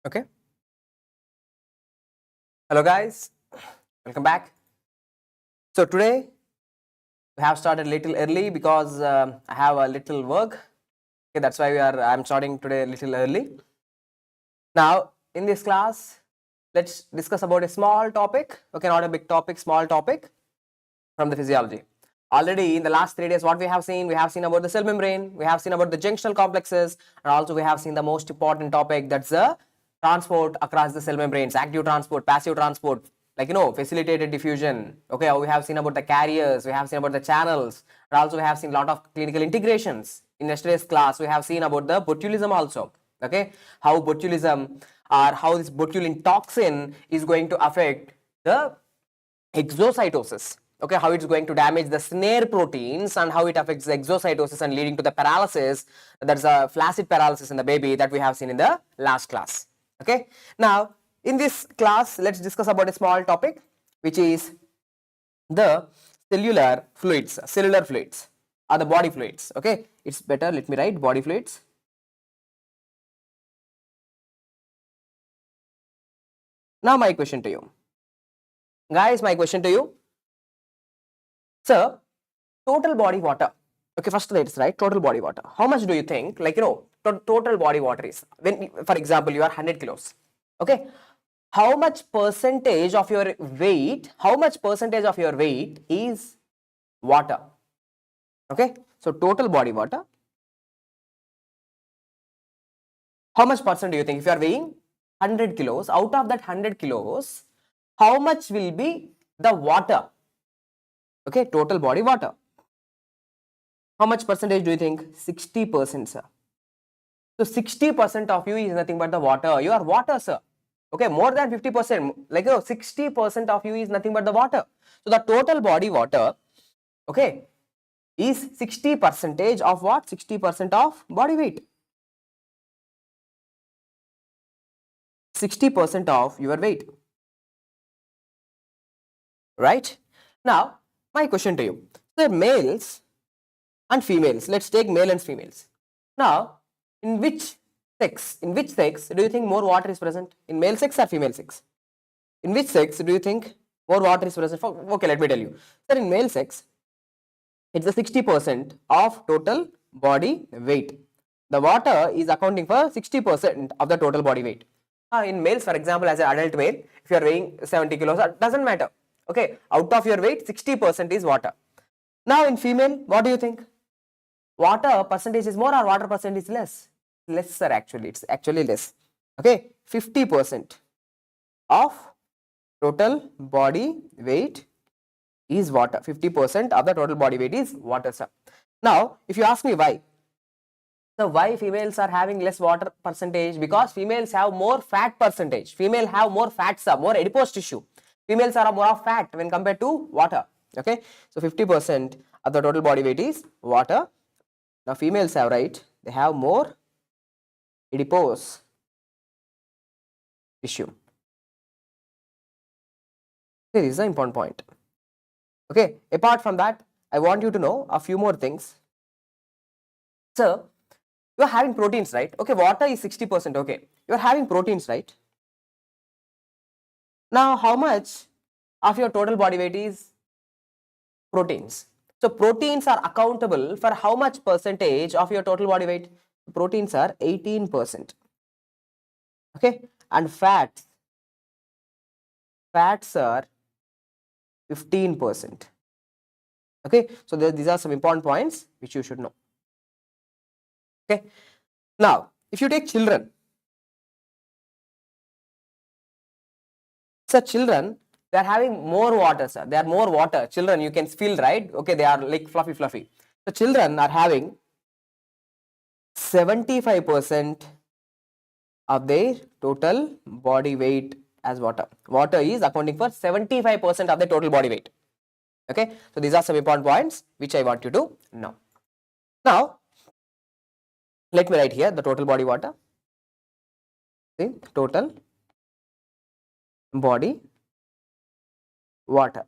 Okay. Hello guys, welcome back. So today we have started a little early because I have a little work. Okay, that's why I'm starting today a little early. Now in this class, let's discuss about a small topic. Okay, not a big topic, small topic from the physiology. Already in the last 3 days, what we have seen about the cell membrane, we have seen about the junctional complexes, and also we have seen the most important topic, that's the transport across the cell membranes, active transport, passive transport, like facilitated diffusion. Okay, we have seen about the carriers, we have seen about the channels, and also we have seen a lot of clinical integrations. In yesterday's class, we have seen about the botulism also. Okay, how botulism or how this botulin toxin is going to affect the exocytosis. Okay, how it's going to damage the snare proteins and how it affects the exocytosis and leading to the paralysis. That's a flaccid paralysis in the baby that we have seen in the last class. Okay, now in this class, let's discuss about a small topic, which is the cellular fluids or the body fluids. Okay, it's better, let me write body fluids. Now my question to you, guys, so total body water. Okay, first let's write total body water. How much do you think, total body water is, when, for example, you are 100 kilos. Okay, how much percentage of your weight is water? Okay, so total body water, how much percent do you think? If you are weighing 100 kilos, out of that 100 kilos, how much will be the water? Okay, total body water. How much percentage do you think? 60%, sir. So 60% of you is nothing but the water. You are water, sir. Okay, more than 50%, 60% of you is nothing but the water. So the total body water, okay, is 60% of what? 60% of body weight. 60% of your weight. Right? Now, my question to you. So males and females, let's take male and females. Now, in which sex do you think more water is present? In male sex or female sex? In which sex do you think more water is present? Okay, let me tell you. Sir, in male sex, it's the 60% of total body weight. The water is accounting for 60% of the total body weight. In males, for example, as an adult male, if you are weighing 70 kilos, it doesn't matter. Okay, out of your weight, 60% is water. Now in female, what do you think? Water percentage is more or water percentage is less? Lesser actually, it's actually less. Okay, 50% of total body weight is water. 50% of the total body weight is water, sir. Now, if you ask me why, so why females are having less water percentage? Because females have more fat percentage. Female have more fat, sir, more adipose tissue. Females are more of fat when compared to water. Okay, so 50% of the total body weight is water. Now females have, right, they have more adipose tissue. This is an important point. Okay, apart from that, I want you to know a few more things. So you are having proteins, right? Okay, water is 60%. Okay, you are having proteins, right? Now, how much of your total body weight is proteins? So proteins are accountable for how much percentage of your total body weight? Proteins are 18%. Okay, and fats are 15%. Okay, so these are some important points which you should know. Okay, now if you take children, so children, they are having more water, sir. They are more water. Children, you can feel, right? Okay, they are like fluffy. So children are having 75% of their total body weight as water. Water is accounting for 75% of the total body weight. Okay, so these are some important points which I want you to know. Now, let me write here the total body water. See, total body water.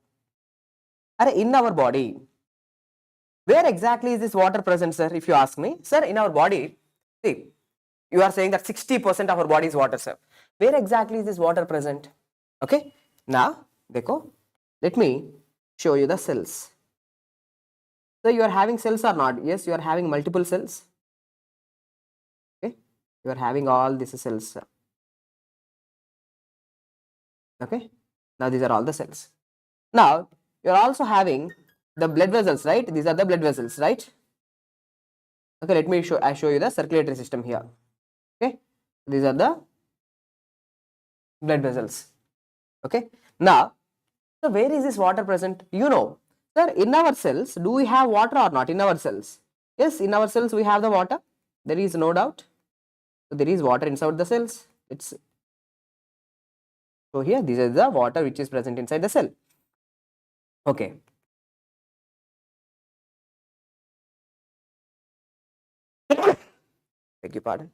In our body, where exactly is this water present, sir? If you ask me, sir, in our body, see, you are saying that 60% of our body is water, sir. Where exactly is this water present? Okay, now देखो, let me show you the cells. So you are having cells or not? Yes, you are having multiple cells. Okay, you are having all these cells. Okay, now these are all the cells. Now you are also having the blood vessels, right? These are the blood vessels, right? Okay, let me show you the circulatory system here. Okay, these are the blood vessels. Okay, now, so where is this water present? You know, sir, in our cells, do we have water or not in our cells? Yes, in our cells we have the water. There is no doubt. So there is water inside the cells. It's so here, this is the water which is present inside the cell. Okay. Beg your pardon.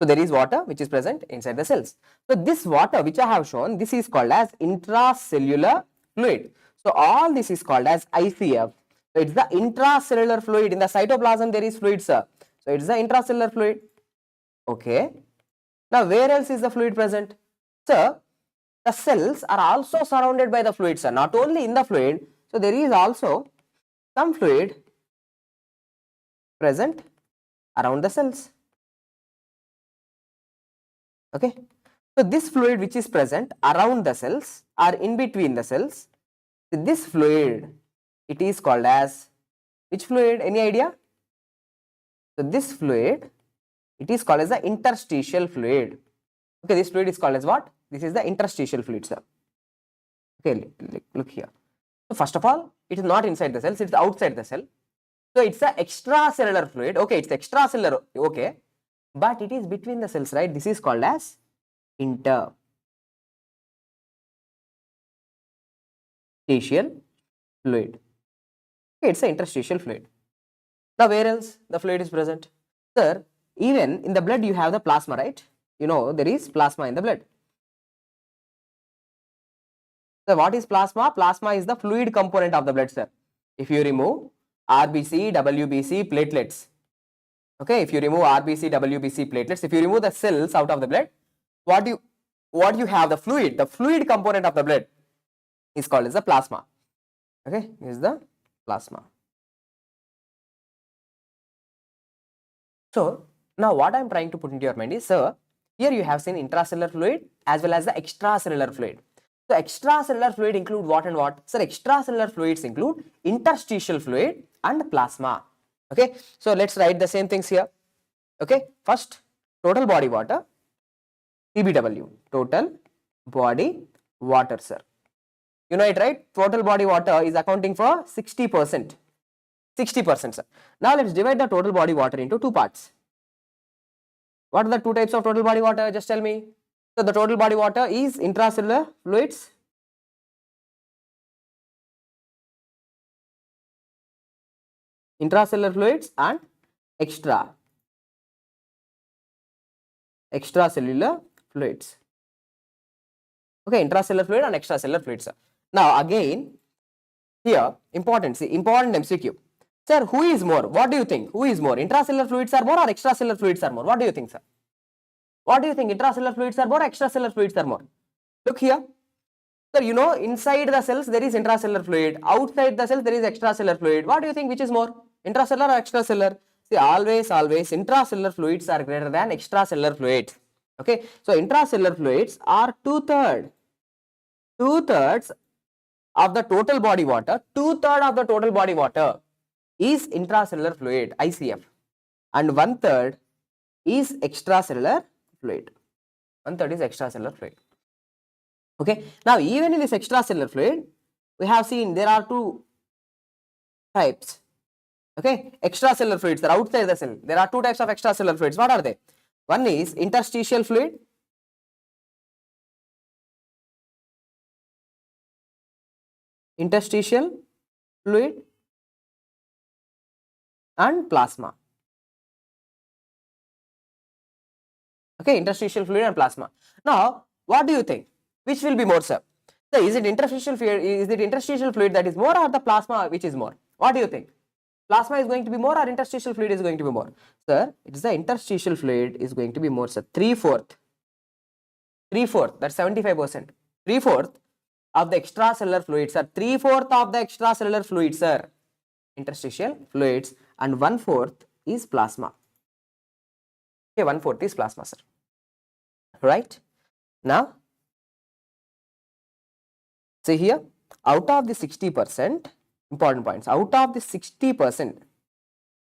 So there is water which is present inside the cells. So this water which I have shown, this is called as intracellular fluid. So all this is called as ICF. So it's the intracellular fluid. In the cytoplasm there is fluid, sir. So it's the intracellular fluid. Okay. Now where else is the fluid present? Sir, the cells are also surrounded by the fluid, sir. Not only in the fluid. So there is also some fluid present around the cells. Okay. So this fluid which is present around the cells or in between the cells, this fluid, it is called as which fluid? Any idea? So this fluid, it is called as the interstitial fluid. Okay, this fluid is called as what? This is the interstitial fluid, sir. Okay, look here. So first of all, it is not inside the cells, it is outside the cell. So it's the extracellular fluid. Okay, it's extracellular. Okay, but it is between the cells, right? This is called as interstitial fluid. Okay, it's the interstitial fluid. Now where else the fluid is present? Sir, even in the blood you have the plasma, right? You know there is plasma in the blood. So what is plasma? Plasma is the fluid component of the blood, sir. If you remove RBC, WBC, platelets, okay, if you remove RBC, WBC, platelets, if you remove the cells out of the blood, what you have, the fluid component of the blood is called as the plasma. Okay, this is the plasma. So now what I am trying to put into your mind is, sir, here you have seen intracellular fluid as well as the extracellular fluid. So extracellular fluid include what and what? Sir, extracellular fluids include interstitial fluid and plasma. Okay, so let's write the same things here. Okay, first total body water, TBW, total body water, sir. You know it, right? Total body water is accounting for 60%. 60%, sir. Now let's divide the total body water into two parts. What are the two types of total body water? Just tell me. So the total body water is intracellular fluids, and extracellular fluids. Okay, intracellular fluid and extracellular fluids. Now again, here important MCQ. Sir, who is more? What do you think? Who is more? Intracellular fluids are more or extracellular fluids are more? What do you think, sir? What do you think? Intracellular fluids are more or extracellular fluids are more? Look here. Sir, you know inside the cells there is intracellular fluid. Outside the cells there is extracellular fluid. What do you think? Which is more? Intracellular or extracellular? See, always intracellular fluids are greater than extracellular fluids. Okay. So intracellular fluids are two-thirds of the total body water. Two-thirds of the total body water is intracellular fluid, ICF, and 1/3 is extracellular fluid. 1/3 is extracellular fluid. Okay. Now even in this extracellular fluid, we have seen there are two types. Okay, extracellular fluids are outside the cell. There are two types of extracellular fluids. What are they? One is interstitial fluid. Interstitial fluid and plasma. Okay, interstitial fluid and plasma. Now, what do you think? Which will be more, sir? So, is it interstitial fluid that is more, or the plasma which is more? What do you think? Plasma is going to be more or interstitial fluid is going to be more? Sir, it is the interstitial fluid is going to be more, sir. 3/4. 3/4, that's 75%. 3/4 of the extracellular fluids are 3/4 of the extracellular fluids are interstitial fluids, and 1/4 is plasma. Okay, 1/4 is plasma, sir. Right? Now, see here, out of the 60%, important points, out of the 60%,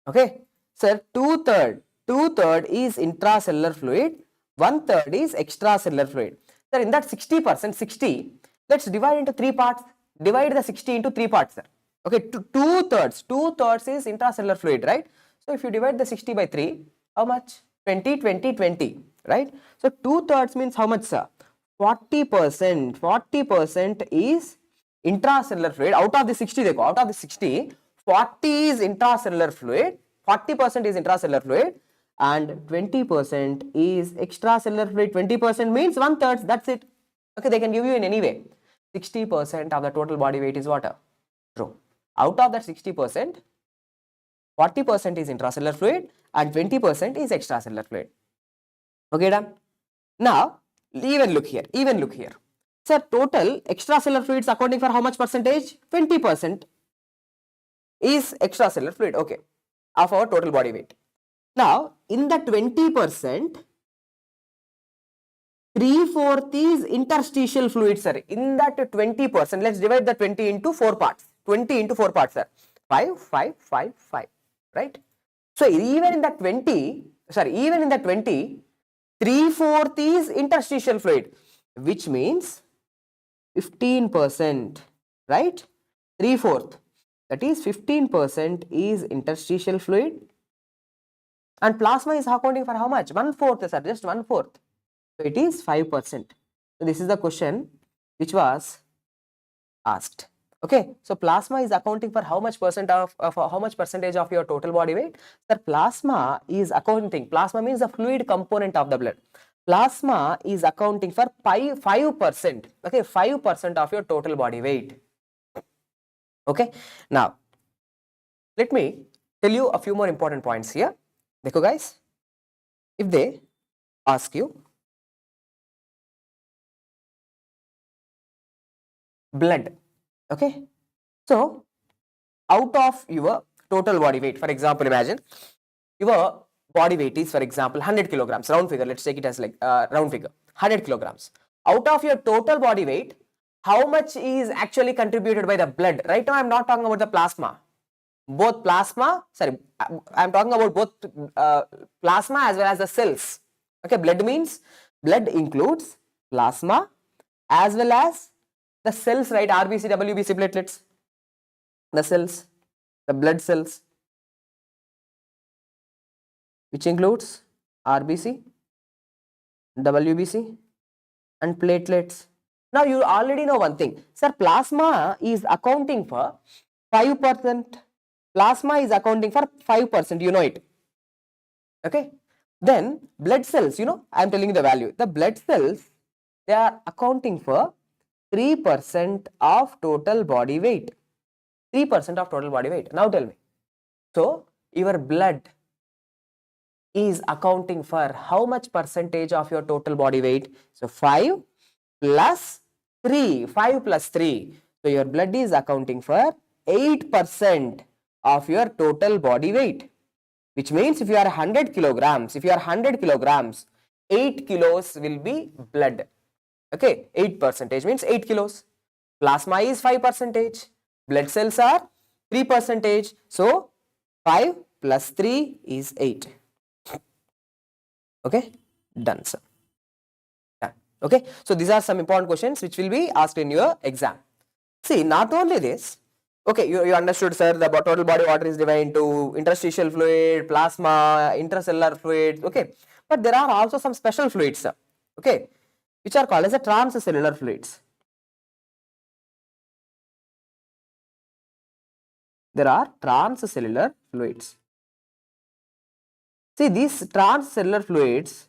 okay, sir, two-third is intracellular fluid, 1/3 is extracellular fluid. Sir, in that 60%, 60, let's divide into 3 parts. Divide the 60 into 3 parts, sir. Okay, two-thirds is intracellular fluid, right? So if you divide the 60 by 3, how much? 20, 20, 20, right? So 2/3 means how much, sir? 40%. 40% is intracellular fluid. Out of the 60, out of the 60, 40 is intracellular fluid, 40% is intracellular fluid, and 20% is extracellular fluid. 20% means 1/3, that's it. Okay, they can give you in any way. 60% of the total body weight is water. True. Out of that 60%, 40% is intracellular fluid and 20% is extracellular fluid. Okay, done. Now, even look here. Sir, total extracellular fluids accounting for how much percentage? 20% is extracellular fluid, okay, of our total body weight. Now, in the 20%, 3/4 is interstitial fluid, sir. In that 20%, let's divide the 20 into 4 parts. 20 into 4 parts, sir. 5, 5, 5, 5, right? So, even in the 20, 3/4 is interstitial fluid, which means 15%, right? 3/4, that is 15% is interstitial fluid, and plasma is accounting for how much? 1/4, sir, just 1/4. So it is 5%. So this is the question which was asked. Okay, so plasma is accounting for how much percentage of your total body weight? Sir, plasma means the fluid component of the blood. Plasma is accounting for 5%, okay, 5% of your total body weight. Okay, now let me tell you a few more important points here. Dekho guys, if they ask you blood, okay, so out of your total body weight, for example, imagine your body weight is, for example, 100 kilograms, round figure, let's take it as like round figure, 100 kilograms. Out of your total body weight, how much is actually contributed by the blood? Right now, I'm not talking about the plasma. Both plasma, sorry, I'm talking about both plasma as well as the cells. Okay, blood includes plasma as well as the cells, right? RBC, WBC, platelets, the cells, the blood cells, which includes RBC, WBC, and platelets. Now you already know one thing, sir, plasma is accounting for 5%. Plasma is accounting for 5%, you know it. Okay. Then blood cells, you know, I am telling you the value. The blood cells, they are accounting for 3% of total body weight. 3% of total body weight. Now tell me. So your blood is accounting for how much percentage of your total body weight? So 5 plus 3. 5 plus 3. So your blood is accounting for 8% of your total body weight, which means if you are 100 kilograms, 8 kilos will be blood. Okay, 8% means 8 kilos. Plasma is 5%. Blood cells are 3%. So 5 plus 3 is 8. Okay, done, sir. Done. Okay, so these are some important questions which will be asked in your exam. See, not only this, okay, you understood, sir, the total body water is divided into interstitial fluid, plasma, intracellular fluids, okay. But there are also some special fluids, sir, okay, which are called as the transcellular fluids. There are transcellular fluids. See, these transcellular fluids,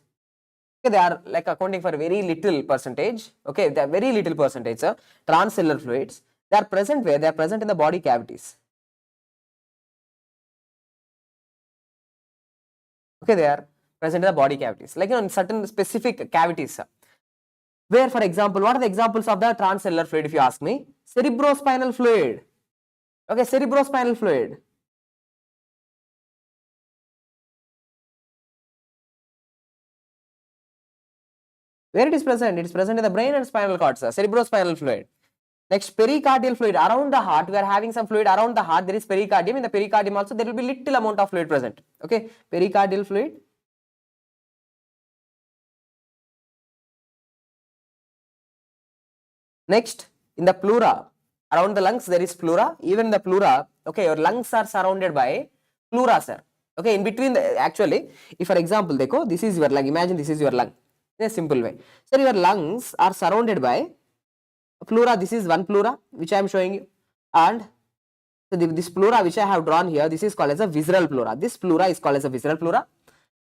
okay, they are like accounting for very little percentage, okay, they are very little percentage, sir. Transcellular fluids, they are present where? They are present in the body cavities. Okay, they are present in the body cavities, like, you know, in certain specific cavities, sir. Where, for example, what are the examples of the transcellular fluid if you ask me? Cerebrospinal fluid. Okay, cerebrospinal fluid. Where it is present? It is present in the brain and spinal cord, sir. Cerebrospinal fluid. Next, pericardial fluid. Around the heart, we are having some fluid around the heart. There is pericardium. In the pericardium also, there will be little amount of fluid present. Okay, pericardial fluid. Next, in the pleura, around the lungs, there is pleura. Even the pleura, okay, your lungs are surrounded by pleura, sir. Okay, in between, actually, if for example, dekho, this is your lung. Imagine this is your lung. In a simple way. So, your lungs are surrounded by pleura. This is one pleura which I am showing you, and so this pleura which I have drawn here, this is called as a visceral pleura. This pleura is called as a visceral pleura,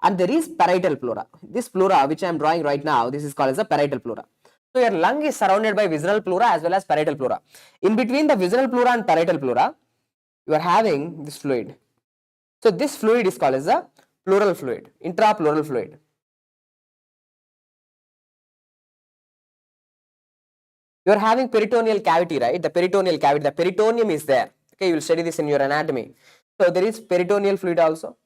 and there is parietal pleura. This pleura which I am drawing right now, this is called as a parietal pleura. So your lung is surrounded by visceral pleura as well as parietal pleura. In between the visceral pleura and parietal pleura, you are having this fluid. So this fluid is called as a pleural fluid, intrapleural fluid. You are having peritoneal cavity, right? The peritoneal cavity, the peritoneum is there. Okay, you will study this in your anatomy. So there is peritoneal fluid also.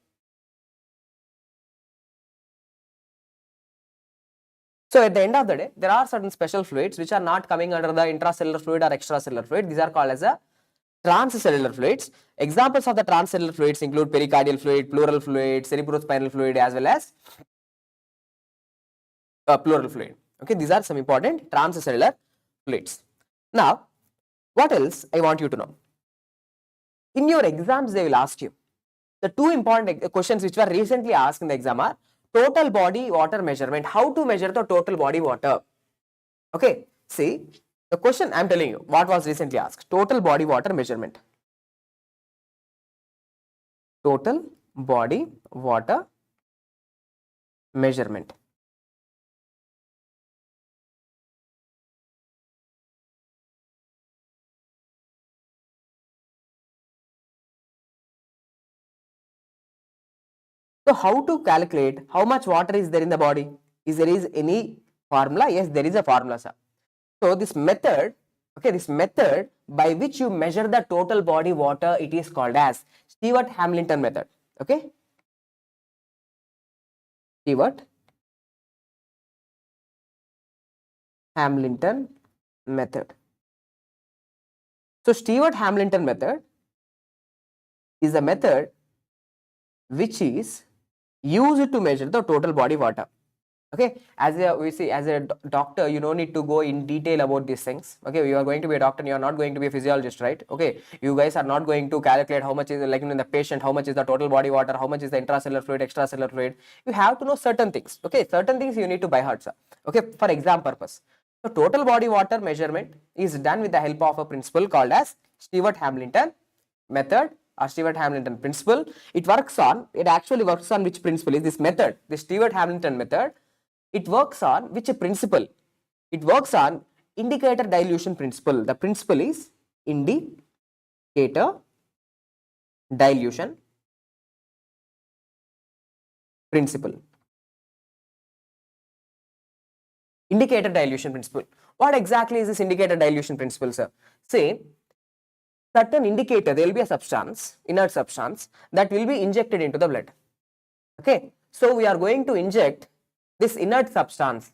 So at the end of the day, there are certain special fluids which are not coming under the intracellular fluid or extracellular fluid. These are called as a transcellular fluids. Examples of the transcellular fluids include pericardial fluid, pleural fluid, cerebrospinal fluid, as well as pleural fluid. Okay, these are some important transcellular fluids. Now, what else I want you to know? In your exams, they will ask you. The two important questions which were recently asked in the exam are total body water measurement. How to measure the total body water? Okay, see, the question I am telling you, what was recently asked? Total body water measurement. Total body water measurement. So how to calculate how much water is there in the body? Is there is any formula? Yes, there is a formula, sir. So this method, okay, this method by which you measure the total body water, it is called as Stewart-Hamilton method. Okay, Stewart-Hamilton method. So Stewart-Hamilton method is a method which is used to measure the total body water. Okay, as a doctor, you don't need to go in detail about these things. Okay, you are going to be a doctor, you are not going to be a physiologist, right? Okay, you guys are not going to calculate how much is, like in the patient, how much is the total body water, how much is the intracellular fluid, extracellular fluid. You have to know certain things. Okay, certain things you need to by heart, sir. Okay, for exam purpose. So total body water measurement is done with the help of a principle called as Stewart-Hamilton method or Stewart-Hamilton principle. It actually works on which principle is this method, the Stewart-Hamilton method. It works on which principle? It works on indicator dilution principle. The principle is indicator dilution principle. Indicator dilution principle. What exactly is this indicator dilution principle, sir? Say, certain indicator, there will be a substance, inert substance, that will be injected into the blood. Okay, so we are going to inject this inert substance.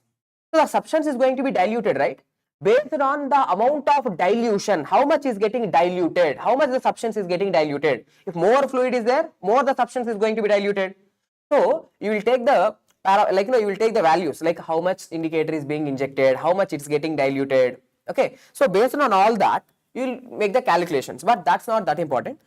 So the substance is going to be diluted, right? Based on the amount of dilution, how much is getting diluted, how much the substance is getting diluted. If more fluid is there, more the substance is going to be diluted. So you will take the you will take the values, like how much indicator is being injected, how much it's getting diluted. Okay, so based on all that, you will make the calculations, but that's not that important.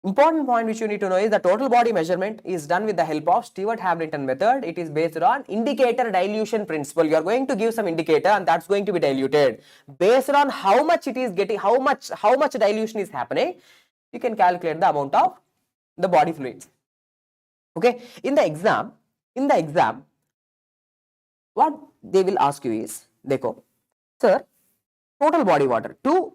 Important point which you need to know is the total body measurement is done with the help of Stewart-Hamilton method. It is based on indicator dilution principle. You are going to give some indicator and that's going to be diluted. Based on how much it is getting, how much dilution is happening, you can calculate the amount of the body fluids. Okay, in the exam, what they will ask you is, dekho, sir, total body water. To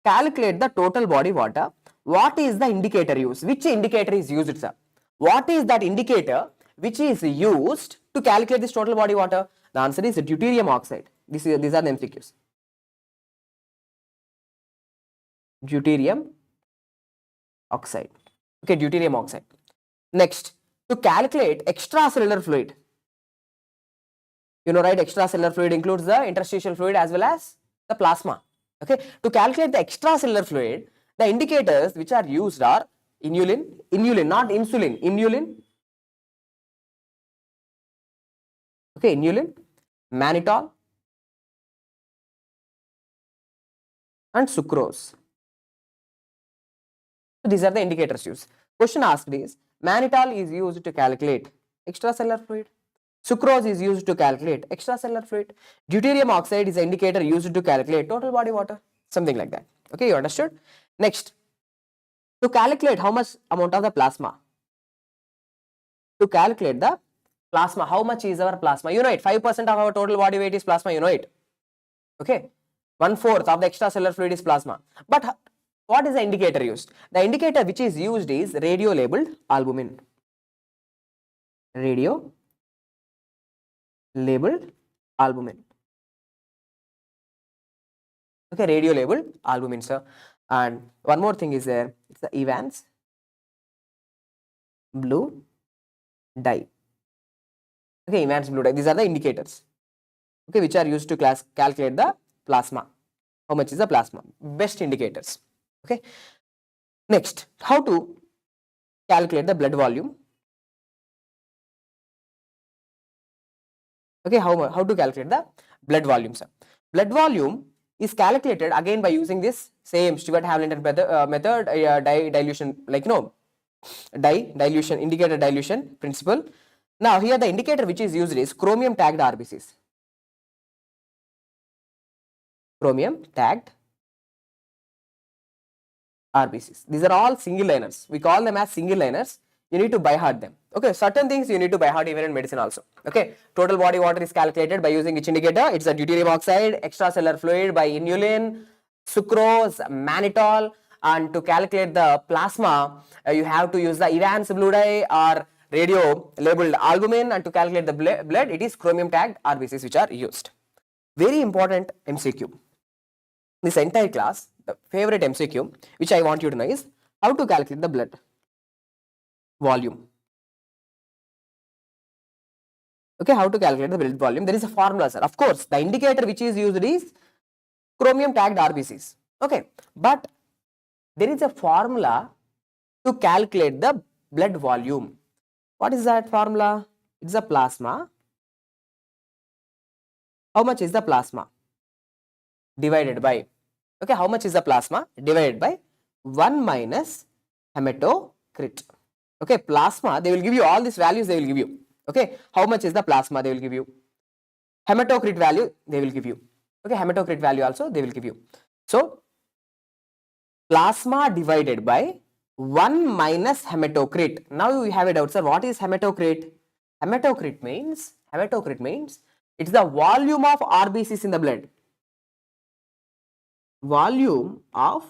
calculate the total body water, what is the indicator used? Which indicator is used, sir? What is that indicator which is used to calculate this total body water? The answer is deuterium oxide. These are the MCQs. Deuterium oxide. Okay, deuterium oxide. Next, to calculate extracellular fluid. You know, right? Extracellular fluid includes the interstitial fluid as well as the plasma. Okay, to calculate the extracellular fluid, the indicators which are used are inulin, not insulin, inulin. Okay, inulin, mannitol, and sucrose. So these are the indicators used. Question asked is, mannitol is used to calculate extracellular fluid. Sucrose is used to calculate extracellular fluid. Deuterium oxide is an indicator used to calculate total body water. Something like that. Okay, you understood? Next, to calculate how much amount of the plasma. To calculate the plasma, how much is our plasma? You know it, 5% of our total body weight is plasma, you know it. Okay, 1/4 of the extracellular fluid is plasma. But what is the indicator used? The indicator which is used is radio labeled albumin. Radio labeled albumin. Okay, radio labeled albumin, sir. And one more thing is there, it's the Evans blue dye. Okay, Evans blue dye. These are the indicators, okay, which are used to calculate the plasma. How much is the plasma? Best indicators. Okay. Next, how to calculate the blood volume. Okay, how to calculate the blood volume, sir? Blood volume is calculated again by using this same Stewart-Hamilton method, dilution, like dilution, indicator dilution principle. Now here the indicator which is used is chromium tagged RBCs. Chromium tagged RBCs. These are all single liners. We call them as single liners. You need to by heart them. Okay, certain things you need to by heart even in medicine also. Okay, total body water is calculated by using which indicator? It's a deuterium oxide, extracellular fluid by inulin, sucrose, mannitol, and to calculate the plasma, you have to use the Evans blue dye or radio labeled albumin, and to calculate the blood, it is chromium tagged RBCs which are used. Very important MCQ. This entire class, the favorite MCQ which I want you to know is how to calculate the blood volume. Okay, how to calculate the blood volume? There is a formula, sir. Of course, the indicator which is used is chromium tagged RBCs. Okay, but there is a formula to calculate the blood volume. What is that formula? It's a plasma. How much is the plasma? Divided by, okay, how much is the plasma? Divided by 1 minus hematocrit. Okay, plasma, they will give you all these values, they will give you. Okay, how much is the plasma? They will give you. Hematocrit value, they will give you. Okay, hematocrit value also, they will give you. So, plasma divided by 1 minus hematocrit. Now you have a doubt, sir, what is hematocrit? Hematocrit means it's the volume of RBCs in the blood. Volume of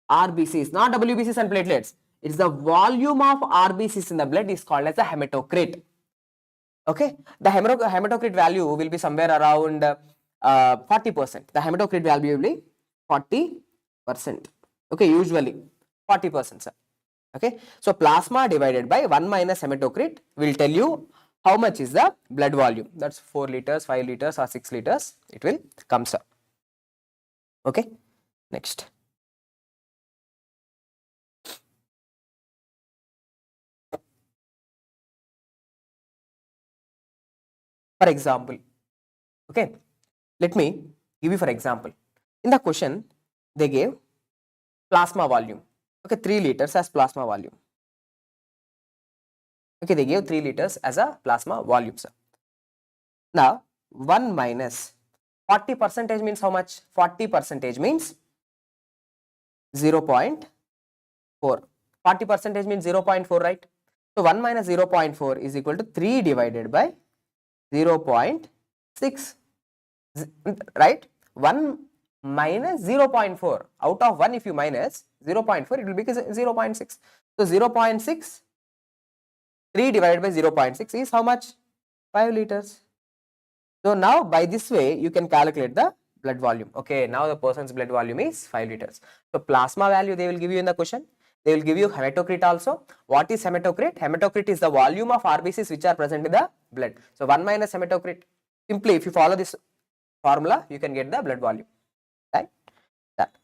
RBCs, not WBCs and platelets. It's the volume of RBCs in the blood is called as the hematocrit. Okay, the hematocrit value will be somewhere around 40%. The hematocrit value will be 40%. Okay, usually 40%, sir. Okay, so plasma divided by 1 minus hematocrit will tell you how much is the blood volume. That's 4 liters, 5 liters or 6 liters. It will come, sir. Okay, next. For example, okay, let me give you for example. In the question, they gave plasma volume. Okay, 3 liters as plasma volume. Okay, they gave 3 liters as a plasma volume, sir. Now, 1 minus 40% means how much? 40% means 0.4. 40% means 0.4, right? So, 1 minus 0.4 is equal to 3 divided by 0.6, right? 1 minus 0.4. Out of 1, if you minus 0.4, it will become 0.6. So, 0.6, 3 divided by 0.6 is how much? 5 liters. So now by this way you can calculate the blood volume. Okay, now the person's blood volume is 5 liters. So plasma value they will give you in the question. They will give you hematocrit also. What is hematocrit? Hematocrit is the volume of RBCs which are present in the blood. So 1 minus hematocrit. Simply if you follow this formula, you can get the blood volume. Right? That.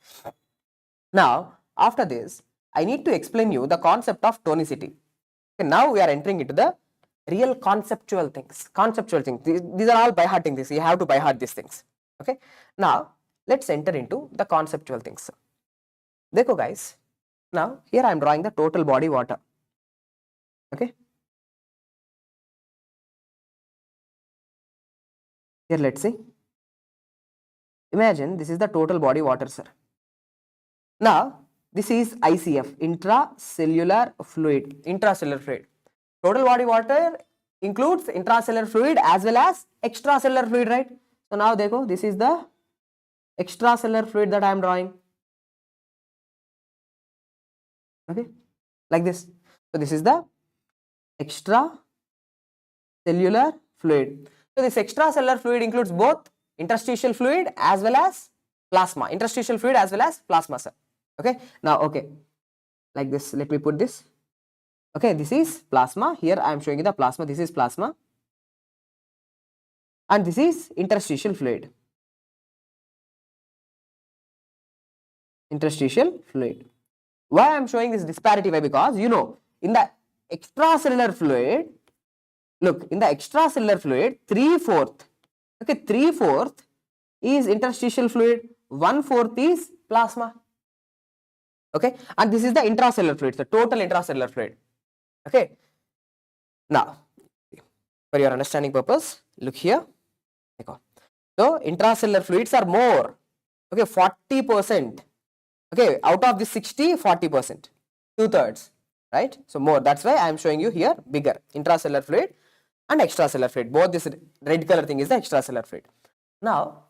Now after this, I need to explain you the concept of tonicity. Okay, now we are entering into the real conceptual things. These are all by hearting this. You have to by heart these things. Okay. Now let's enter into the conceptual things. Dekho guys. Now here I am drawing the total body water. Okay. Here let's see. Imagine this is the total body water, sir. Now this is ICF, intracellular fluid. Intracellular fluid. Total body water includes intracellular fluid as well as extracellular fluid, right? So now dekho, this is the extracellular fluid that I am drawing. Okay, like this. So this is the extracellular fluid. So this extracellular fluid includes both interstitial fluid as well as plasma. Interstitial fluid as well as plasma, sir. Okay. Now, okay, like this. Let me put this. Okay, this is plasma. Here I am showing you the plasma. This is plasma. And this is interstitial fluid. Interstitial fluid. Why I am showing this disparity? Why? Because you know, in the extracellular fluid, look, in the extracellular fluid, 3/4, okay, 3/4 is interstitial fluid, 1/4 is plasma. Okay, and this is the intracellular fluid, the total intracellular fluid. Okay, now for your understanding purpose, look here. So intracellular fluids are more. Okay, 40%. Okay, out of the 60, 40%, 2/3, right? So more. That's why I am showing you here bigger intracellular fluid and extracellular fluid. Both this red color thing is the extracellular fluid. Now,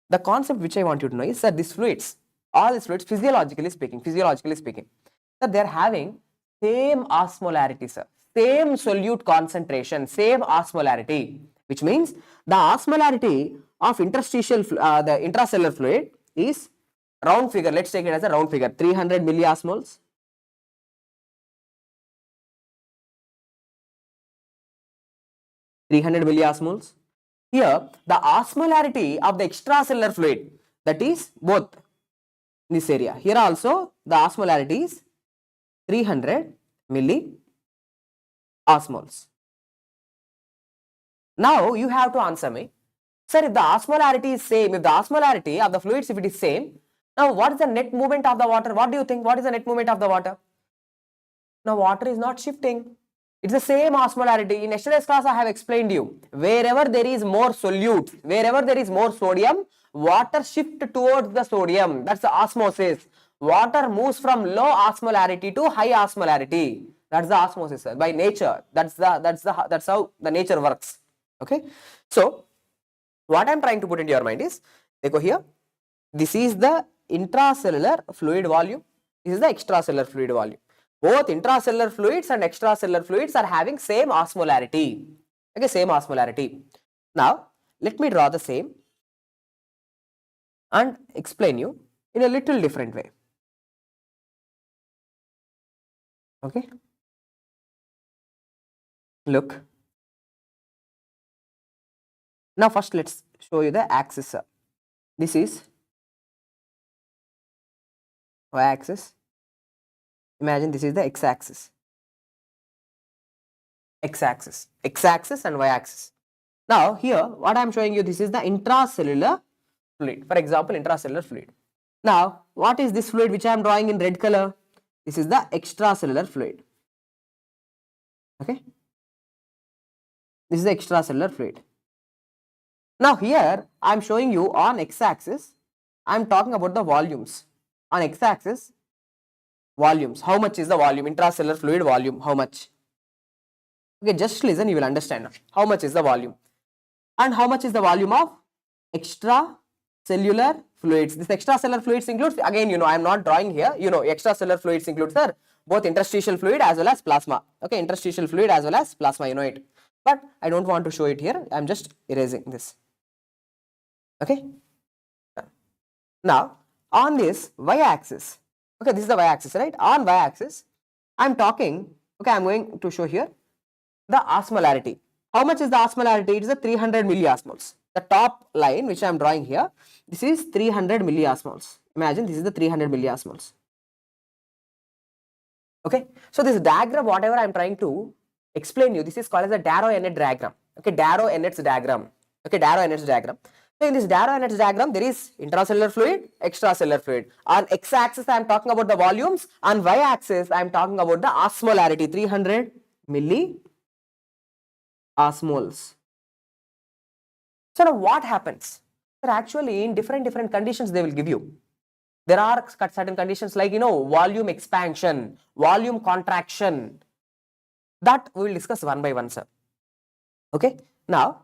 the concept which I want you to know is that these fluids, all these fluids, physiologically speaking, that they are having same osmolarity, sir. Same solute concentration, same osmolarity, which means the osmolarity of interstitial, the intracellular fluid is round figure. Let's take it as a round figure, 300 milliosmoles. Here, the osmolarity of the extracellular fluid, that is both in this area. Here also, the osmolarity is 300 milliosmoles. Now, you have to answer me, sir, if the osmolarity is same, if the osmolarity of the fluids, if it is same, now what is the net movement of the water? What do you think? What is the net movement of the water? Now, water is not shifting. It's the same osmolarity. In yesterday's class, I have explained you, wherever there is more solute, wherever there is more sodium, water shift towards the sodium. That's the osmosis. Water moves from low osmolarity to high osmolarity. That's the osmosis, sir. By nature. That's how the nature works. Okay. So, what I'm trying to put into your mind is, go here. This is the intracellular fluid volume. This is the extracellular fluid volume. Both intracellular fluids and extracellular fluids are having same osmolarity. Okay, same osmolarity. Now, let me draw the same and explain you in a little different way. Okay. Look. Now, first let's show you the axis. This is y-axis. Imagine this is the x-axis. X-axis and y-axis. Now, here what I am showing you, this is the intracellular fluid. For example, intracellular fluid. Now, what is this fluid which I am drawing in red color? This is the extracellular fluid. Okay. This is the extracellular fluid. Now, here I am showing you on x-axis, I am talking about the volumes. On x-axis, volumes. How much is the volume? Intracellular fluid volume. How much? Okay, just listen, you will understand. How much is the volume? And how much is the volume of extracellular fluids? This extracellular fluids includes, again, you know, I am not drawing here. You know, extracellular fluids includes, sir, both interstitial fluid as well as plasma. Okay, interstitial fluid as well as plasma, you know it. but I don't want to show it here. I'm just erasing this. Okay. Now on this y-axis, okay, this is the y-axis, right? On y-axis, I'm talking, okay, I'm going to show here the osmolarity. How much is the osmolarity? It is a 300 milliosmoles. The top line which I am drawing here, this is 300 milliosmoles. Imagine this is the 300 milliosmoles. Okay, so this diagram, whatever I am trying to explain you, this is called as the Darrow-Annett diagram. Okay, Darrow-Annett's diagram. Okay, Darrow-Annett's diagram. So in this Darrow-Annett's diagram, there is intracellular fluid, extracellular fluid. On x-axis, I am talking about the volumes. On y-axis, I am talking about the osmolarity, 300 milliosmoles. So now what happens? So actually, in different conditions, they will give you. There are certain conditions like, volume expansion, volume contraction. That we will discuss one by one, sir. Okay. Now,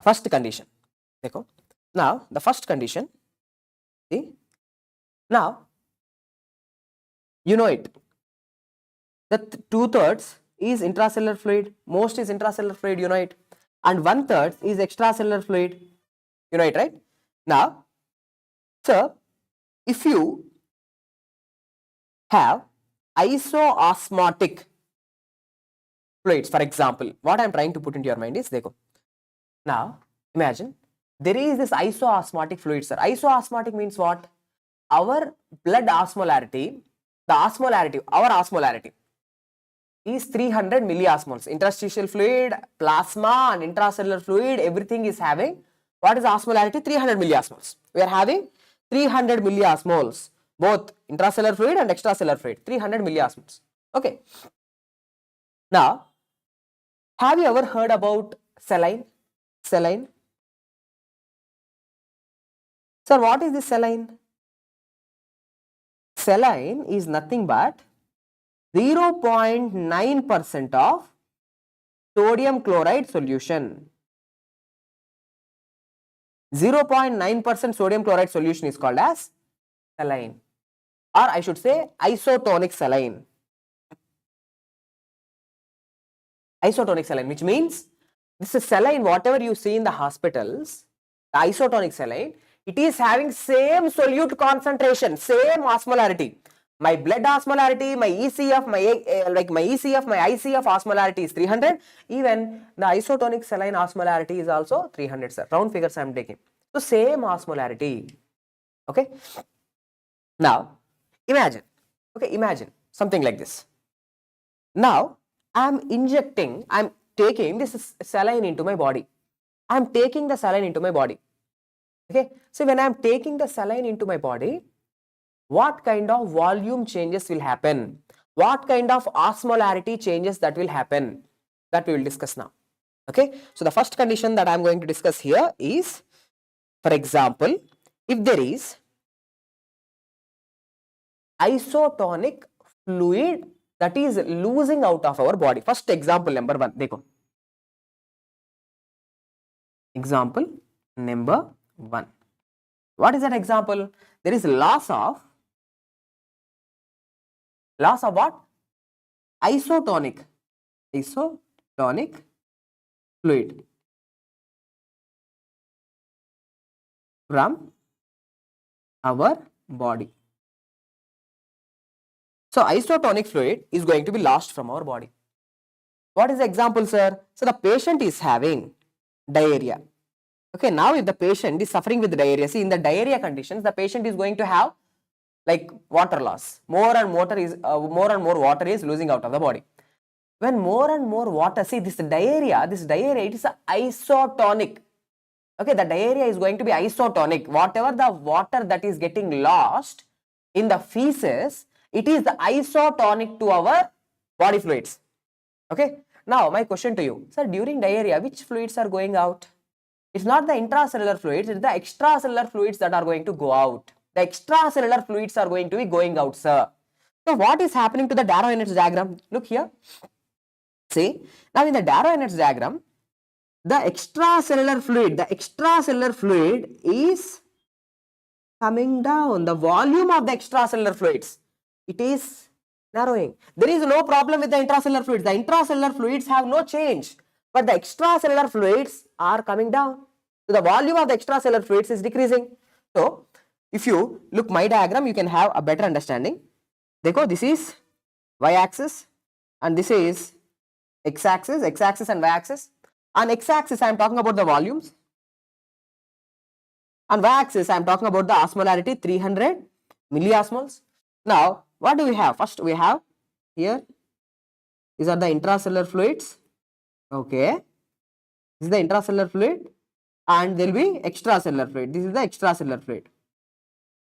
first condition. Now, the first condition. See. Now, you know it. That 2/3 is intracellular fluid. Most is intracellular fluid. You know it. And 1/3 is extracellular fluid. You know it, right? Now, sir, if you have isoosmotic fluids, for example, what I am trying to put into your mind is, now imagine there is this isoosmotic fluid, sir. Isoosmotic means what? Our blood osmolarity, our osmolarity is 300 milliosmoles. Interstitial fluid, plasma and intracellular fluid, everything is having, what is osmolarity? 300 milliosmoles. We are having 300 milliosmoles, both intracellular fluid and extracellular fluid, 300 milliosmoles. Okay. Now, have you ever heard about saline? Saline. Sir, what is this saline? Saline is nothing but 0.9% of sodium chloride solution. 0.9% sodium chloride solution is called as saline, or I should say isotonic saline. Isotonic saline, which means this is saline, whatever you see in the hospitals, the isotonic saline, it is having same solute concentration, same osmolarity. My blood osmolarity, my ECF, my ICF osmolarity is 300. Even the isotonic saline osmolarity is also 300, sir. Round figures I am taking. So same osmolarity. Okay. Now imagine. Okay, imagine something like this. Now I am taking this saline into my body. I am taking the saline into my body. Okay. So when I am taking the saline into my body, what kind of volume changes will happen? What kind of osmolarity changes that will happen? That we will discuss now. Okay. So the first condition that I am going to discuss here is, for example, if there is isotonic fluid that is losing out of our body. First example number 1. Dekho. Example number 1. What is that example? There is loss of what? Isotonic fluid from our body. So isotonic fluid is going to be lost from our body. What is the example, sir? So the patient is having diarrhea. Okay, now if the patient is suffering with diarrhea, see in the diarrhea conditions, the patient is going to have like water loss. More and more water is losing out of the body. When more and more water, see this diarrhea, it is isotonic. Okay, the diarrhea is going to be isotonic. Whatever the water that is getting lost in the feces, it is the isotonic to our body fluids. Okay. Now my question to you, sir, during diarrhea, which fluids are going out? It's not the intracellular fluids, it's the extracellular fluids that are going to go out. The extracellular fluids are going to be going out, sir. So what is happening to the Darrow-Annett diagram? Look here. See, now in the Darrow-Annett diagram, the extracellular fluid is coming down. The volume of the extracellular fluids, it is Narrowing. There is no problem with the intracellular fluids. The intracellular fluids have no change, but the extracellular fluids are coming down. So the volume of the extracellular fluids is decreasing. So if you look my diagram, you can have a better understanding. Dekho, this is y-axis and this is x-axis and y-axis. On x-axis I am talking about the volumes. On y-axis I am talking about the osmolarity, 300 milliosmoles. Now what do we have? First we have here, these are the intracellular fluids. Okay, this is the intracellular fluid and there will be extracellular fluid. This is the extracellular fluid,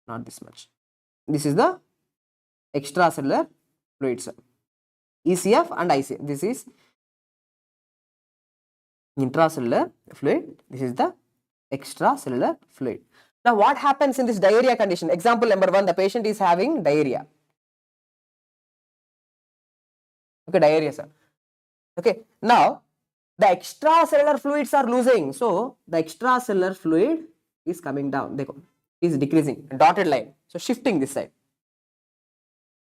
not this much. This is the extracellular fluids, ECF and ICF. This is intracellular fluid, this is the extracellular fluid. Now what happens in this diarrhea condition? Example number 1, the patient is having diarrhea. Okay, diarrhea, sir. Okay, now the extracellular fluids are losing. So the extracellular fluid is coming down. Dekho, is decreasing. Dotted line. So shifting this side.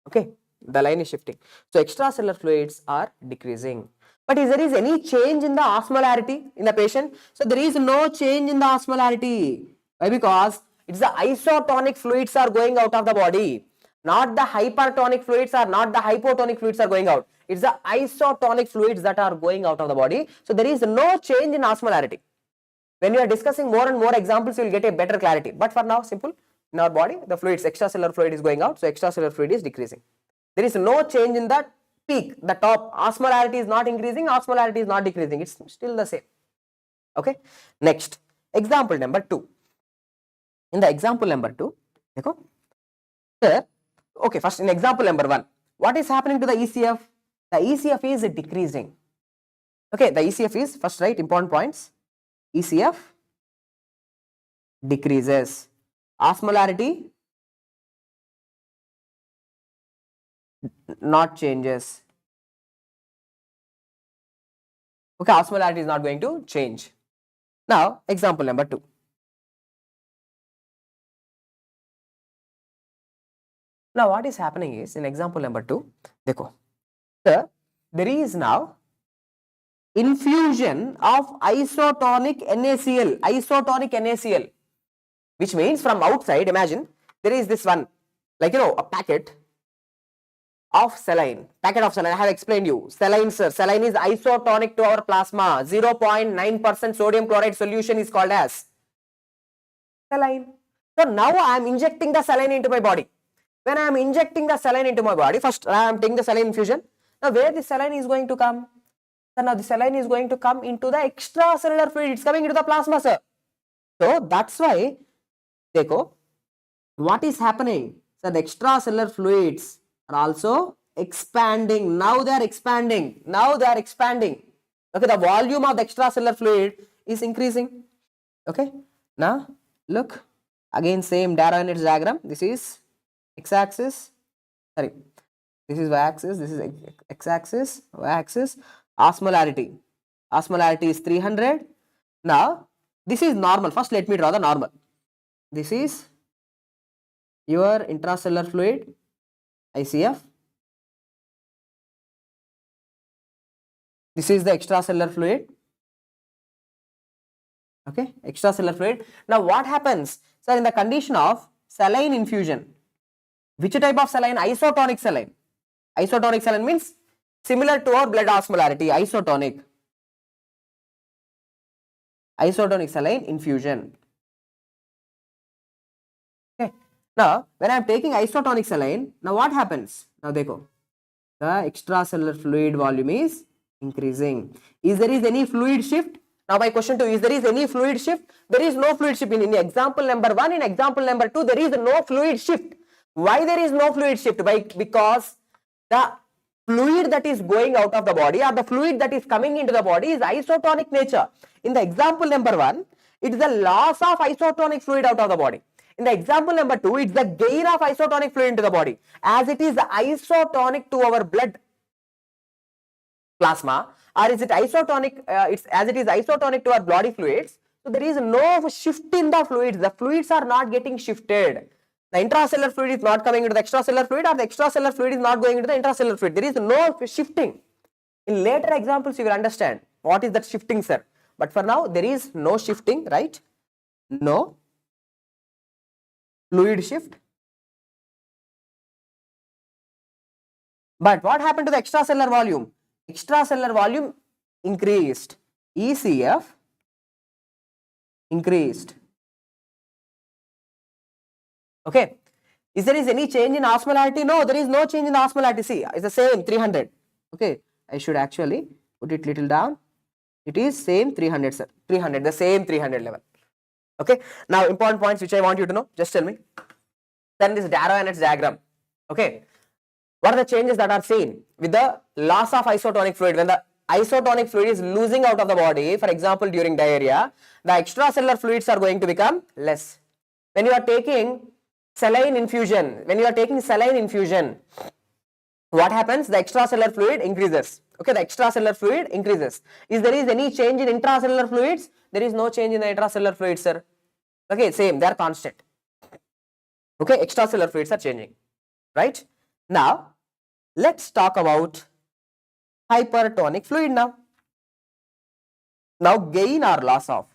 Okay, the line is shifting. So extracellular fluids are decreasing. But is there any change in the osmolarity in the patient? So there is no change in the osmolarity. Why? Because it's the isotonic fluids are going out of the body. Not the hypertonic fluids or not the hypotonic fluids are going out. It's the isotonic fluids that are going out of the body. So there is no change in osmolarity. When you are discussing more and more examples, you will get a better clarity. But for now, simple. In our body, the fluids, extracellular fluid is going out. So extracellular fluid is decreasing. There is no change in that peak, the top. Osmolarity is not increasing, osmolarity is not decreasing. It's still the same. Okay. Next, example number 2. In the example number 2, sir, okay, first in example number 1, what is happening to the ECF? The ECF is decreasing. Okay, the ECF is, first write important points. ECF decreases. Osmolarity not changes. Okay, osmolarity is not going to change. Now, example number 2. Now, what is happening is, in example number 2, dekho, sir, there is now infusion of isotonic NaCl, which means from outside, imagine, there is this one, like, a packet of saline. I have explained you. Saline, sir. Saline is isotonic to our plasma. 0.9% sodium chloride solution is called as saline. So now I am injecting the saline into my body. When I am injecting the saline into my body, first I am taking the saline infusion. Now where the saline is going to come? So now the saline is going to come into the extracellular fluid. It's coming into the plasma, sir. So that's why, dekho, what is happening? So the extracellular fluids are also expanding. Now they are expanding. Okay, the volume of the extracellular fluid is increasing. Okay, now look, again same Darwin's diagram. This is x-axis, sorry, this is y-axis, this is x-axis, y-axis. Osmolarity is 300. Now this is normal. First let me draw the normal. This is your intracellular fluid, ICF. This is the extracellular fluid. Okay, extracellular fluid. Now what happens? So in the condition of saline infusion, which type of saline? Isotonic saline. Isotonic saline means similar to our blood osmolarity. Isotonic saline infusion. Okay. Now when I am taking isotonic saline, now what happens? Now dekho, the extracellular fluid volume is increasing. Is there any fluid shift? Now my question to you, is there any fluid shift? There is no fluid shift. In example number 1, in example number 2, there is no fluid shift. Why there is no fluid shift? Because the fluid that is going out of the body or the fluid that is coming into the body is isotonic nature. In the example number 1, it is the loss of isotonic fluid out of the body. In the example number 2, it's the gain of isotonic fluid into the body. As it is isotonic to our blood plasma, or is it isotonic, as it is isotonic to our body fluids, so there is no shift in the fluids. The fluids are not getting shifted. The intracellular fluid is not coming into the extracellular fluid, or the extracellular fluid is not going into the intracellular fluid. There is no shifting. In later examples, you will understand what is that shifting, sir. But for now, there is no shifting, right? No fluid shift. But what happened to the extracellular volume? Extracellular volume increased. ECF increased. Okay. Is there any change in osmolarity? No, there is no change in osmolarity. See, it's the same 300. Okay. I should actually put it little down. It is same 300, sir. 300, the same 300 level. Okay. Now, important points which I want you to know. Just tell me. Then this Darrow and its diagram. Okay. What are the changes that are seen with the loss of isotonic fluid? When the isotonic fluid is losing out of the body, for example, during diarrhea, the extracellular fluids are going to become less. When you are taking saline infusion, what happens? The extracellular fluid increases. Okay, the extracellular fluid increases. Is there any change in intracellular fluids? There is no change in the intracellular fluids, sir. Okay, same, they are constant. Okay, extracellular fluids are changing, right? Now, let's talk about hypertonic fluid now. Now, gain or loss of.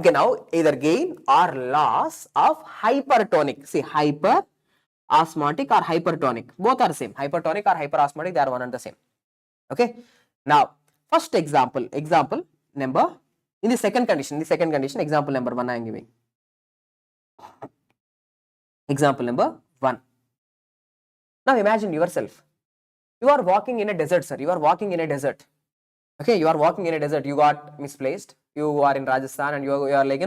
Okay, now either gain or loss of hypertonic. See, hyperosmotic or hypertonic. Both are same. Hypertonic or hyperosmotic, they are one and the same. Okay. Now, first example number, in the second condition, example number 1 I am giving. Example number 1. Now, imagine yourself. You are walking in a desert, sir. You are walking in a desert. Okay, you are walking in a desert. You got misplaced. You are in Rajasthan and you are like,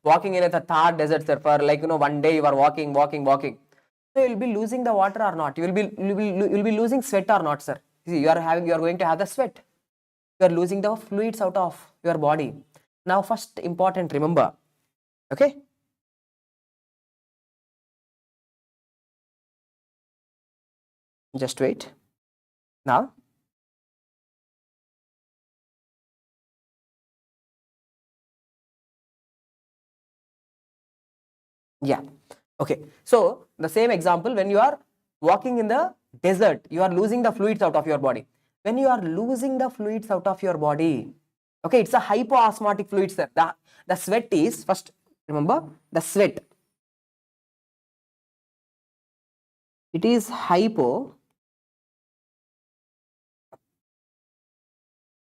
walking in a Thar desert, sir. For like, one day you are walking. So you will be losing the water or not? You will be losing sweat or not, sir? See, you are going to have the sweat. You are losing the fluids out of your body. Now, first important, remember. Okay. Just wait. Now, yeah. Okay. So, the same example, when you are walking in the desert, you are losing the fluids out of your body. When you are losing the fluids out of your body, okay, it's a hypoosmotic fluid, sir. The sweat is, first remember, the sweat. It is hypoosmotic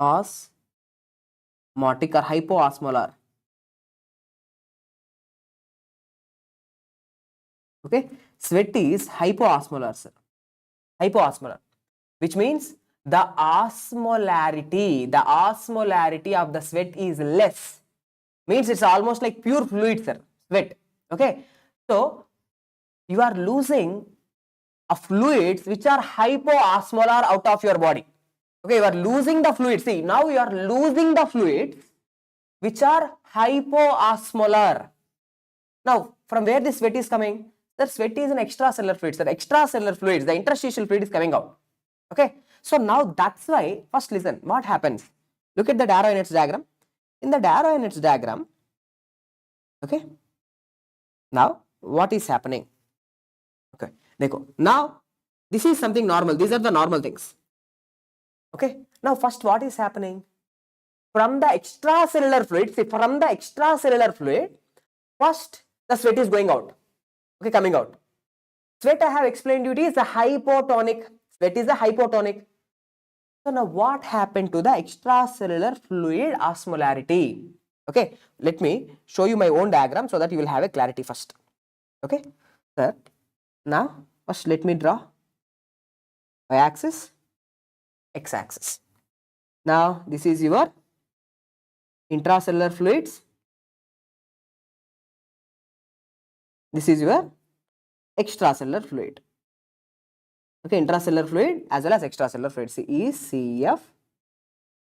or hypoosmolar. Okay, sweat is hypoosmolar, sir. Hypoosmolar, which means the osmolarity of the sweat is less. Means it's almost like pure fluid, sir. Sweat. Okay, so you are losing fluids which are hypoosmolar out of your body. Okay, you are losing the fluids. See, now you are losing the fluids which are hypoosmolar. Now, from where this sweat is coming? The sweat is an extracellular fluid. The extracellular fluids, the interstitial fluid is coming out. Okay. So now that's why, first listen, what happens? Look at the Darrow and its diagram. In the Darrow and its diagram, okay. Now, what is happening? Okay. Now, this is something normal. These are the normal things. Okay. Now, first, what is happening? From the extracellular fluid, first the sweat is going out. Okay, coming out. Sweat, I have explained to you, is a hypotonic. Sweat is a hypotonic. So now what happened to the extracellular fluid osmolarity? Okay, let me show you my own diagram so that you will have a clarity first. Okay, sir. Now, first let me draw y-axis, x-axis. Now, this is your intracellular fluids. This is your extracellular fluid. Okay, intracellular fluid as well as extracellular fluid. See, ECF.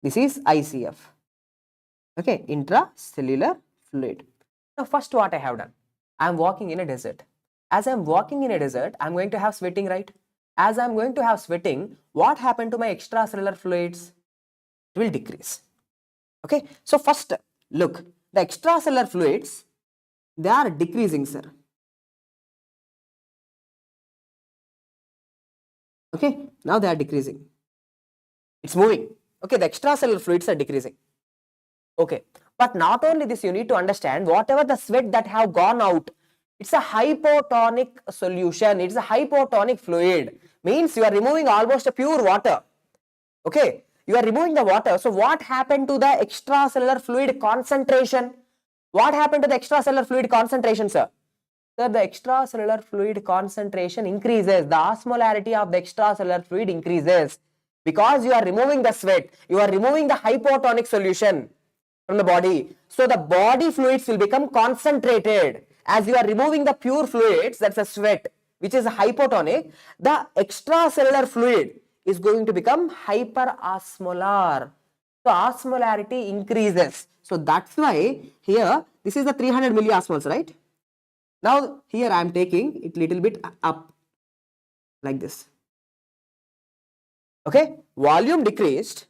This is ICF. Okay, intracellular fluid. Now, first what I have done? I am walking in a desert. As I am walking in a desert, I am going to have sweating, right? As I am going to have sweating, what happened to my extracellular fluids? It will decrease. Okay, so first look, the extracellular fluids They are decreasing, sir. Okay, now they are decreasing. It's moving. Okay, the extracellular fluids are decreasing. Okay, but not only this, you need to understand whatever the sweat that have gone out, it's a hypotonic solution. It's a hypotonic fluid. Means you are removing almost a pure water. Okay, you are removing the water. So what happened to the extracellular fluid concentration? What happened to the extracellular fluid concentration, sir? Sir, the extracellular fluid concentration increases. The osmolarity of the extracellular fluid increases because you are removing the sweat. You are removing the hypotonic solution from the body. So the body fluids will become concentrated. As you are removing the pure fluids, that's a sweat, which is hypotonic, the extracellular fluid is going to become hyperosmolar. So osmolarity increases. So that's why here, this is the 300 milliosmoles, right? Now here I am taking it little bit up like this. Okay, volume decreased,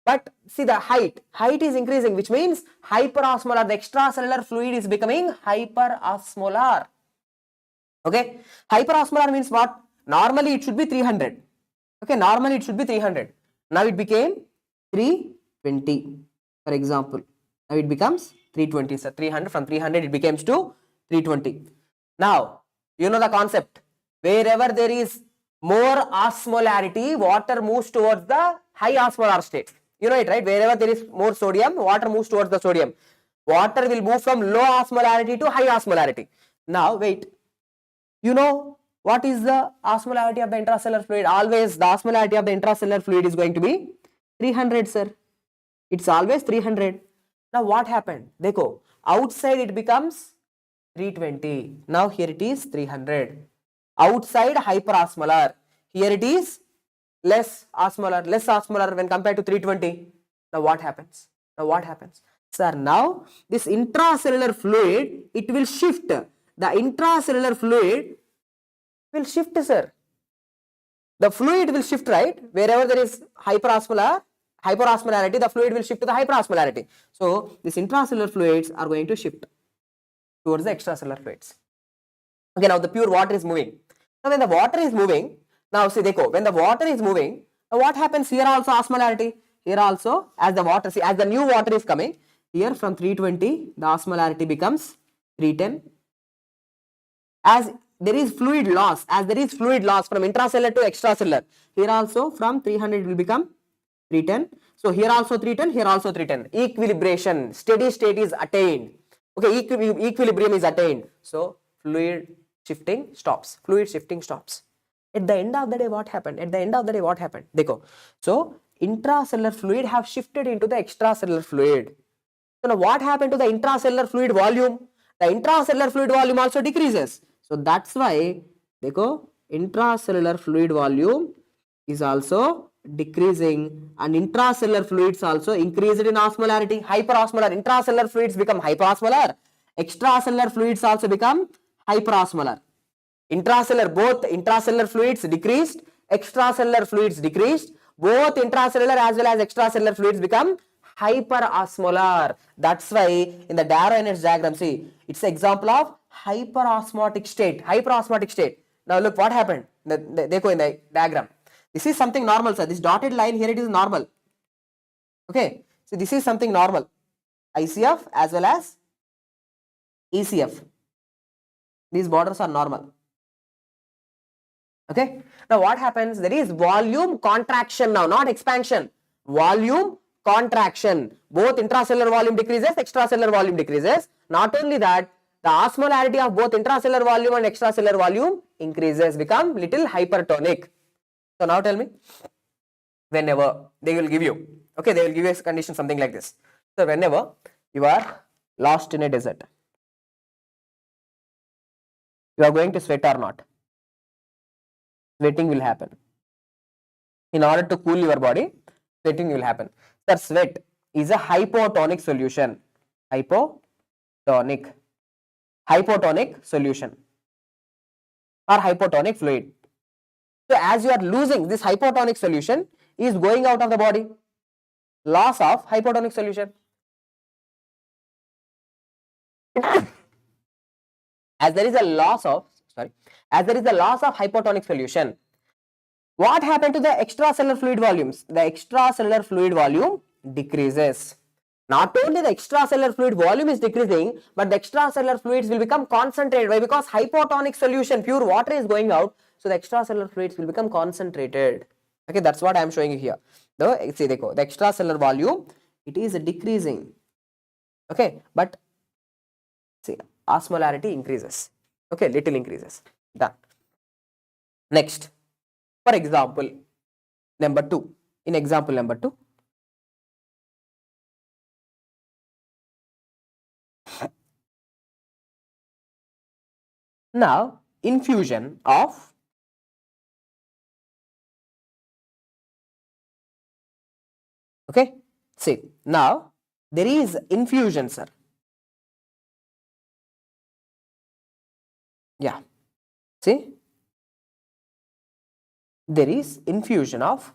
but see the height is increasing, which means hyperosmolar. The extracellular fluid is becoming hyperosmolar. Okay, hyperosmolar means what? Normally it should be 300. Okay, normally it should be 300. Now it became 320, for example. Now it becomes 320. So 300, from 300 it becomes to 320. Now you know the concept. Wherever there is more osmolarity, water moves towards the high osmolar state. You know it, right? Wherever there is more sodium, water moves towards the sodium. Water will move from low osmolarity to high osmolarity. Now wait, you know what is the osmolarity of the intracellular fluid? Always the osmolarity of the intracellular fluid is going to be 300, sir. It's always 300. Now what happened? Dekho, outside it becomes 320. Now here it is 300. Outside hyperosmolar. Here it is less osmolar when compared to 320. Now what happens? Sir, now this intracellular fluid, it will shift. The intracellular fluid will shift, sir. The fluid will shift, right? Wherever there is hyperosmolarity, the fluid will shift to the hyperosmolarity. So these intracellular fluids are going to shift towards the extracellular fluids. Okay, now the pure water is moving. Now when the water is moving, now see, dekho, when the water is moving, now what happens here also osmolarity? Here also, as the water, see, as the new water is coming, here from 320, the osmolarity becomes 310. As there is fluid loss from intracellular to extracellular, here also from 300 it will become 310. So here also 310, here also 310. Equilibration, steady state is attained. Okay, equilibrium is attained. So fluid shifting stops. At the end of the day, what happened? Dekho. So intracellular fluid have shifted into the extracellular fluid. So now what happened to the intracellular fluid volume? The intracellular fluid volume also decreases. So that's why, dekho, intracellular fluid volume is also decreasing, and intracellular fluids also increased in osmolarity. Hyperosmolar. Intracellular fluids become hyperosmolar. Extracellular fluids also become hyperosmolar. Both intracellular fluids decreased, extracellular fluids decreased. Both intracellular as well as extracellular fluids become hyperosmolar. That's why in the Darrow energy diagram, see, it's an example of hyperosmotic state. Now look what happened. They go in the diagram. This is something normal, sir. This dotted line here, it is normal. Okay, so this is something normal. ICF as well as ECF. These borders are normal. Okay, now what happens? There is volume contraction now, not expansion. Volume contraction. Both intracellular volume decreases, extracellular volume decreases. Not only that, the osmolarity of both intracellular volume and extracellular volume increases, become little hypertonic. So now tell me, whenever they will give you, okay, they will give you a condition something like this. So whenever you are lost in a desert, you are going to sweat or not? Sweating will happen. In order to cool your body, sweating will happen. Sir, sweat is a hypotonic solution. Hypotonic solution or hypotonic fluid. So as you are losing, this hypotonic solution is going out of the body. Loss of hypotonic solution. as there is a loss of hypotonic solution, what happened to the extracellular fluid volumes? The extracellular fluid volume decreases. Not only the extracellular fluid volume is decreasing, but the extracellular fluids will become concentrated. Why? Because hypotonic solution, pure water is going out, so the extracellular fluids will become concentrated. Okay, that's what I am showing you here. See, the extracellular volume, it is decreasing. Okay, but see, osmolarity increases. Okay, little increases. Done. Next, for example, number 2. In example number 2, now infusion of see, now there is infusion, sir. Yeah, see, there is infusion of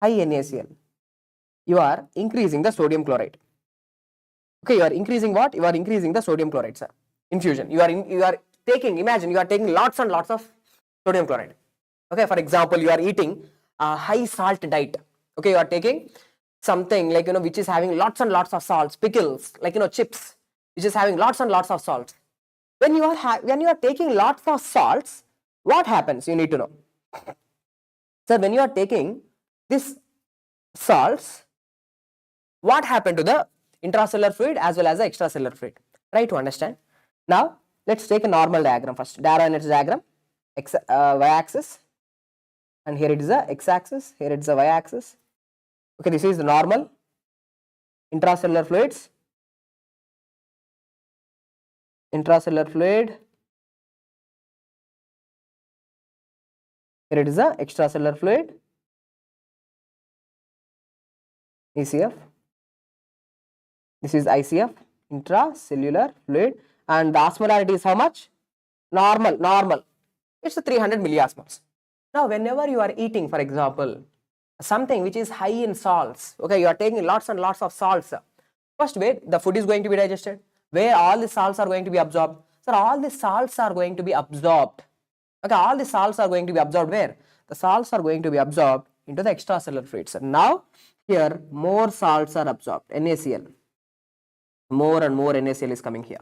high NaCl. You are increasing the sodium chloride. Okay, you are increasing what? You are increasing the sodium chloride, sir. Infusion. You are taking, imagine you are taking lots and lots of sodium chloride. Okay, for example, you are eating a high salt diet. Okay, you are taking something like, which is having lots and lots of salts, pickles, like, chips, which is having lots and lots of salts. When you are taking lots of salts, what happens? You need to know. Sir, when you are taking this salts, what happened to the intracellular fluid as well as the extracellular fluid? Try to understand. Now, let's take a normal diagram first. Darrow-Innes diagram, y-axis, and here it is the x-axis, here it is the y-axis. Okay, this is the normal intracellular fluids. Intracellular fluid. Here it is the extracellular fluid, ECF. This is ICF, intracellular fluid, and the osmolarity is how much? Normal. It's 300 milliosmoles. Now, whenever you are eating, for example, something which is high in salts, okay, you are taking lots and lots of salts. First, where the food is going to be digested, where all the salts are going to be absorbed. So, all the salts are going to be absorbed. Okay, all the salts are going to be absorbed where? The salts are going to be absorbed into the extracellular fluids. Now, here more salts are absorbed, NaCl. More and more NaCl is coming here.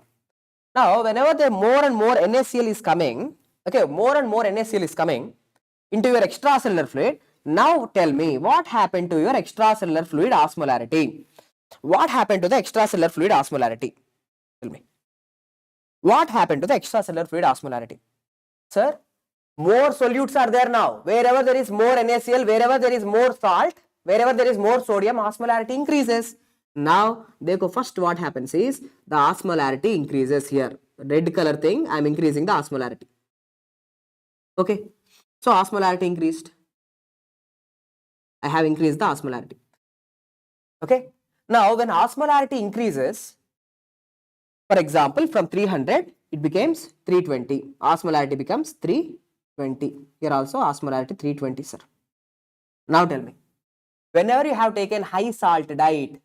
Now, whenever the more and more NaCl is coming, okay, more and more NaCl is coming into your extracellular fluid. Now, tell me, what happened to your extracellular fluid osmolarity? What happened to the extracellular fluid osmolarity? Tell me. What happened to the extracellular fluid osmolarity? Sir, more solutes are there now. Wherever there is more NaCl, wherever there is more salt, wherever there is more sodium, osmolarity increases. Now, first what happens is the osmolarity increases here. Red color thing, I am increasing the osmolarity. Okay, so osmolarity increased. I have increased the osmolarity. Okay, now when osmolarity increases, for example, from 300, it becomes 320. Osmolarity becomes 320. Here also osmolarity 320, sir. Now tell me, whenever you have taken high salt diet,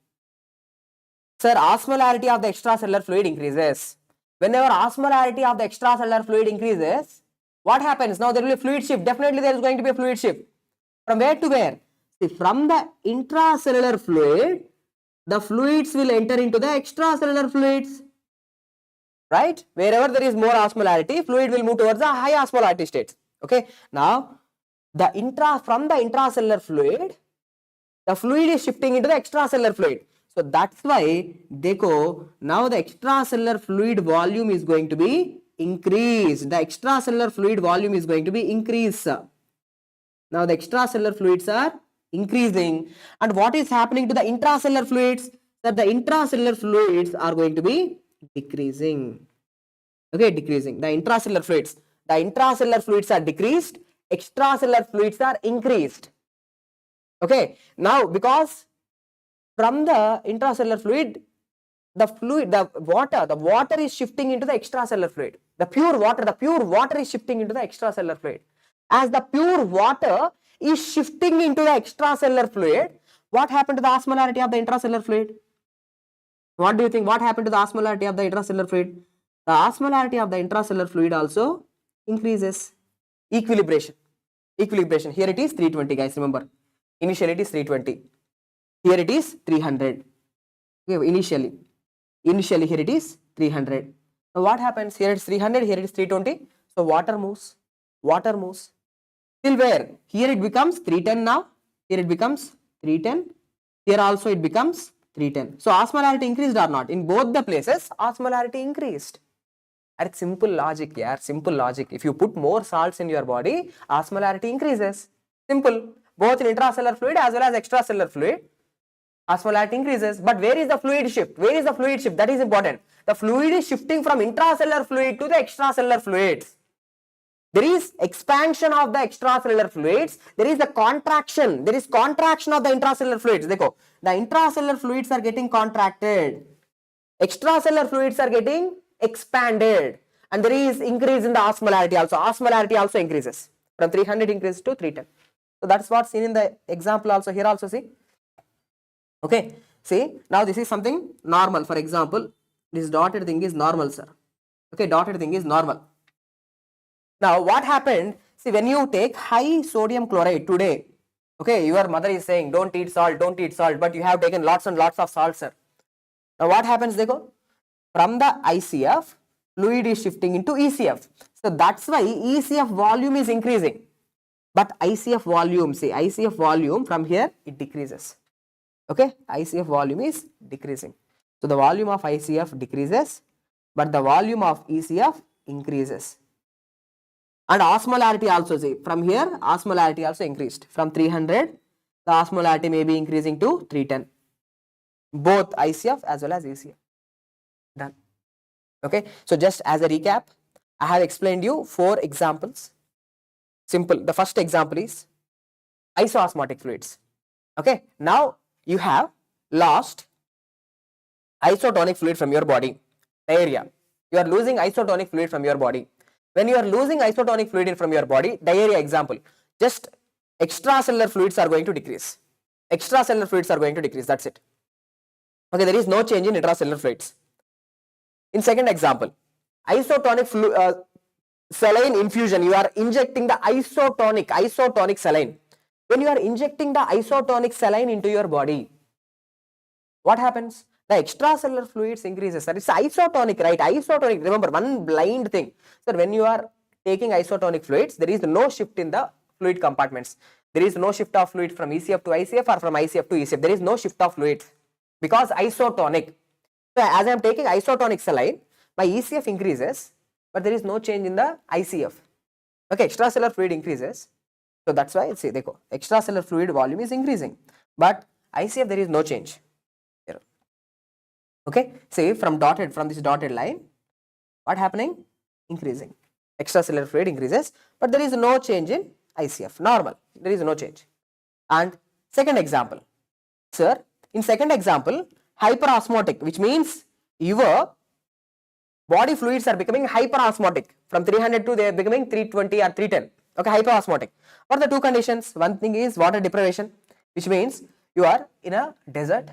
sir, osmolarity of the extracellular fluid increases. Whenever osmolarity of the extracellular fluid increases, what happens? Now there will be a fluid shift. Definitely there is going to be a fluid shift. From where to where? See, from the intracellular fluid, the fluids will enter into the extracellular fluids. Right? Wherever there is more osmolarity, fluid will move towards the high osmolarity states. Okay. Now, from the intracellular fluid, the fluid is shifting into the extracellular fluid. So that's why now the extracellular fluid volume is going to be increased. The extracellular fluid volume is going to be increased. Now the extracellular fluids are increasing, and what is happening to the intracellular fluids? That the intracellular fluids are going to be decreasing. Okay, decreasing. The intracellular fluids are decreased, extracellular fluids are increased. Okay, now because from the intracellular fluid, the water is shifting into the extracellular fluid. The pure water is shifting into the extracellular fluid. As the pure water is shifting into the extracellular fluid, what happened to the osmolarity of the intracellular fluid? What do you think? What happened to the osmolarity of the intracellular fluid? The osmolarity of the intracellular fluid also increases. Equilibration. Equilibration. Here it is 320, guys. Remember, initially it is 320. Here it is 300. Okay, initially here it is 300. Now what happens? Here it's 300. Here it is 320. So water moves. Water moves. Till where? Here it becomes 310 now. Here it becomes 310. Here also it becomes 310. So osmolarity increased or not? In both the places, osmolarity increased. And simple logic, yeah, simple logic. If you put more salts in your body, osmolarity increases. Simple. Both in intracellular fluid as well as extracellular fluid, osmolarity increases. But where is the fluid shift? Where is the fluid shift? That is important. The fluid is shifting from intracellular fluid to the extracellular fluids. There is expansion of the extracellular fluids. There is the contraction. There is contraction of the intracellular fluids. Dekho, the intracellular fluids are getting contracted. Extracellular fluids are getting expanded. And there is increase in the osmolarity also. Osmolarity also increases. From 300 increases to 310. So that's what's seen in the example also. Here also see. Okay. See, now this is something normal. For example, this dotted thing is normal, sir. Okay, dotted thing is normal. Now what happened? See, when you take high sodium chloride today, okay, your mother is saying don't eat salt, but you have taken lots and lots of salt, sir. Now what happens? Dekho, from the ICF, fluid is shifting into ECF. So that's why ECF volume is increasing. But ICF volume, see, ICF volume from here it decreases. Okay, ICF volume is decreasing. So the volume of ICF decreases, but the volume of ECF increases. And osmolarity also, see, from here osmolarity also increased. From 300, the osmolarity may be increasing to 310. Both ICF as well as ECF. Done. Okay, so just as a recap, I have explained you 4 examples. Simple. The first example is isoosmotic fluids. Okay, now you have lost isotonic fluid from your body. Diarrhea. You are losing isotonic fluid from your body. When you are losing isotonic fluid from your body, diarrhea example, just extracellular fluids are going to decrease. Extracellular fluids are going to decrease. That's it. Okay, there is no change in intracellular fluids. In second example, isotonic saline infusion, you are injecting the isotonic saline. When you are injecting the isotonic saline into your body, what happens? The extracellular fluids increases. Sir, it's isotonic, right? Isotonic. Remember one blind thing. Sir, when you are taking isotonic fluids, there is no shift in the fluid compartments. There is no shift of fluid from ECF to ICF or from ICF to ECF. There is no shift of fluids because isotonic. So as I am taking isotonic saline, my ECF increases, but there is no change in the ICF. Okay, extracellular fluid increases. So that's why, see, dekho, extracellular fluid volume is increasing, but ICF there is no change. Here. Okay, see, from this dotted line, what happening? Increasing. Extracellular fluid increases, but there is no change in ICF. Normal. There is no change. And second example, sir, in second example, hyperosmotic, which means your body fluids are becoming hyperosmotic. From 300 to they are becoming 320 or 310. Okay, hyperosmotic. What are the two conditions? One thing is water deprivation, which means you are in a desert,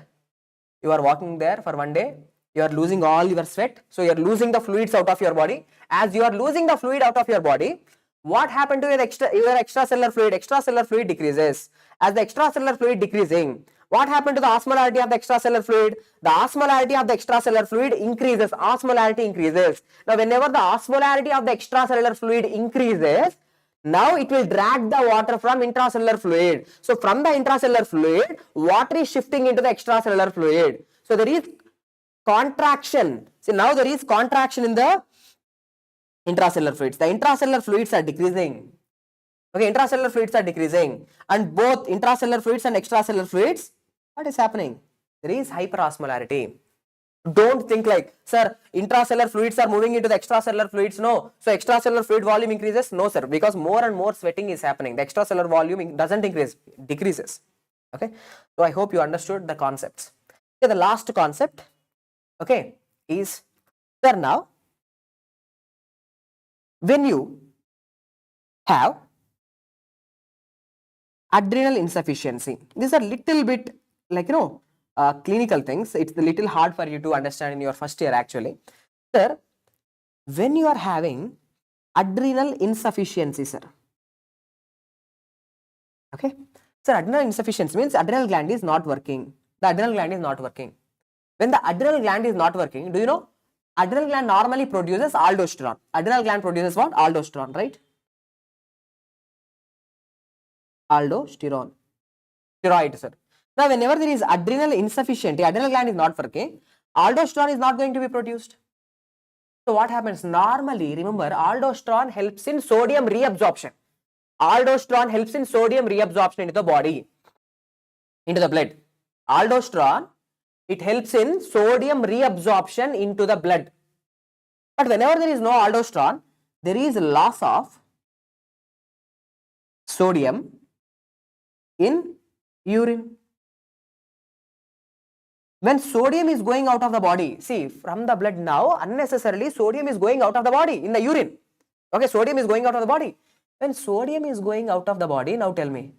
you are walking there for one day, you are losing all your sweat, so you are losing the fluids out of your body. As you are losing the fluid out of your body, what happened to your extracellular fluid? Extracellular fluid decreases. As the extracellular fluid decreasing, what happened to the osmolarity of the extracellular fluid? The osmolarity of the extracellular fluid increases. Osmolarity increases. Now, whenever the osmolarity of the extracellular fluid increases, now it will drag the water from intracellular fluid. So, from the intracellular fluid, water is shifting into the extracellular fluid. So, there is contraction. See, now there is contraction in the intracellular fluids. The intracellular fluids are decreasing. Okay, intracellular fluids are decreasing, and both intracellular fluids and extracellular fluids, what is happening? There is hyperosmolarity. Don't think like, sir, intracellular fluids are moving into the extracellular fluids. No. So extracellular fluid volume increases? No, sir, because more and more sweating is happening. The extracellular volume doesn't increase, decreases. Okay. So I hope you understood the concepts. Okay, the last concept, okay, is, sir, now, when you have adrenal insufficiency, these are little bit like, clinical things. It's a little hard for you to understand in your first year actually. Sir, when you are having adrenal insufficiency, sir. Okay. Sir, adrenal insufficiency means adrenal gland is not working. The adrenal gland is not working. When the adrenal gland is not working, do you know? Adrenal gland normally produces aldosterone. Adrenal gland produces what? Aldosterone, right? Aldosterone. Steroid, sir. Now, whenever there is adrenal insufficiency, adrenal gland is not working, aldosterone is not going to be produced. So, what happens? Normally, remember, aldosterone helps in sodium reabsorption. Aldosterone helps in sodium reabsorption into the body, into the blood. Aldosterone, it helps in sodium reabsorption into the blood. But whenever there is no aldosterone, there is loss of sodium in urine. When sodium is going out of the body, see, from the blood now, unnecessarily sodium is going out of the body in the urine. Okay, sodium is going out of the body. When sodium is going out of the body, now tell me,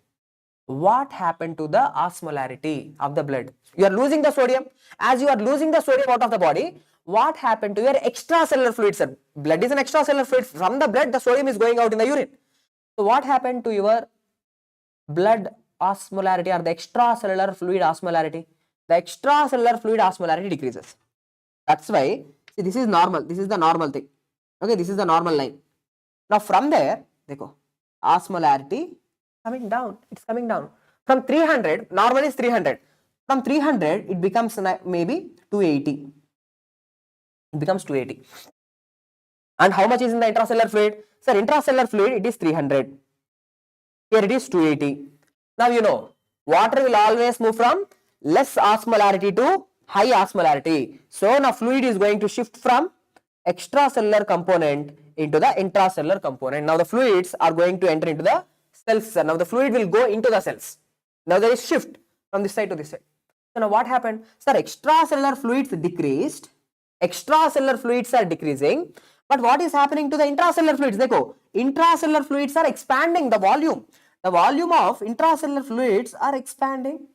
what happened to the osmolarity of the blood? You are losing the sodium. As you are losing the sodium out of the body, what happened to your extracellular fluid, sir? Blood is an extracellular fluid. From the blood, the sodium is going out in the urine. So, what happened to your blood osmolarity or the extracellular fluid osmolarity? The extracellular fluid osmolarity decreases. That's why, see, this is normal. This is the normal thing. Okay, this is the normal line. Now, from there, देखो, osmolarity coming down. It's coming down. From 300, normal is 300. From 300, it becomes maybe 280. It becomes 280. And how much is in the intracellular fluid? Sir, intracellular fluid, it is 300. Here it is 280. Now, you know, water will always move from less osmolarity to high osmolarity. So, now fluid is going to shift from extracellular component into the intracellular component. Now, the fluids are going to enter into the cells. Now, the fluid will go into the cells. Now, there is shift from this side to this side. So, now what happened? Sir, extracellular fluids decreased. Extracellular fluids are decreasing. But what is happening to the intracellular fluids? Dekho, intracellular fluids are expanding the volume. The volume of intracellular fluids are expanding.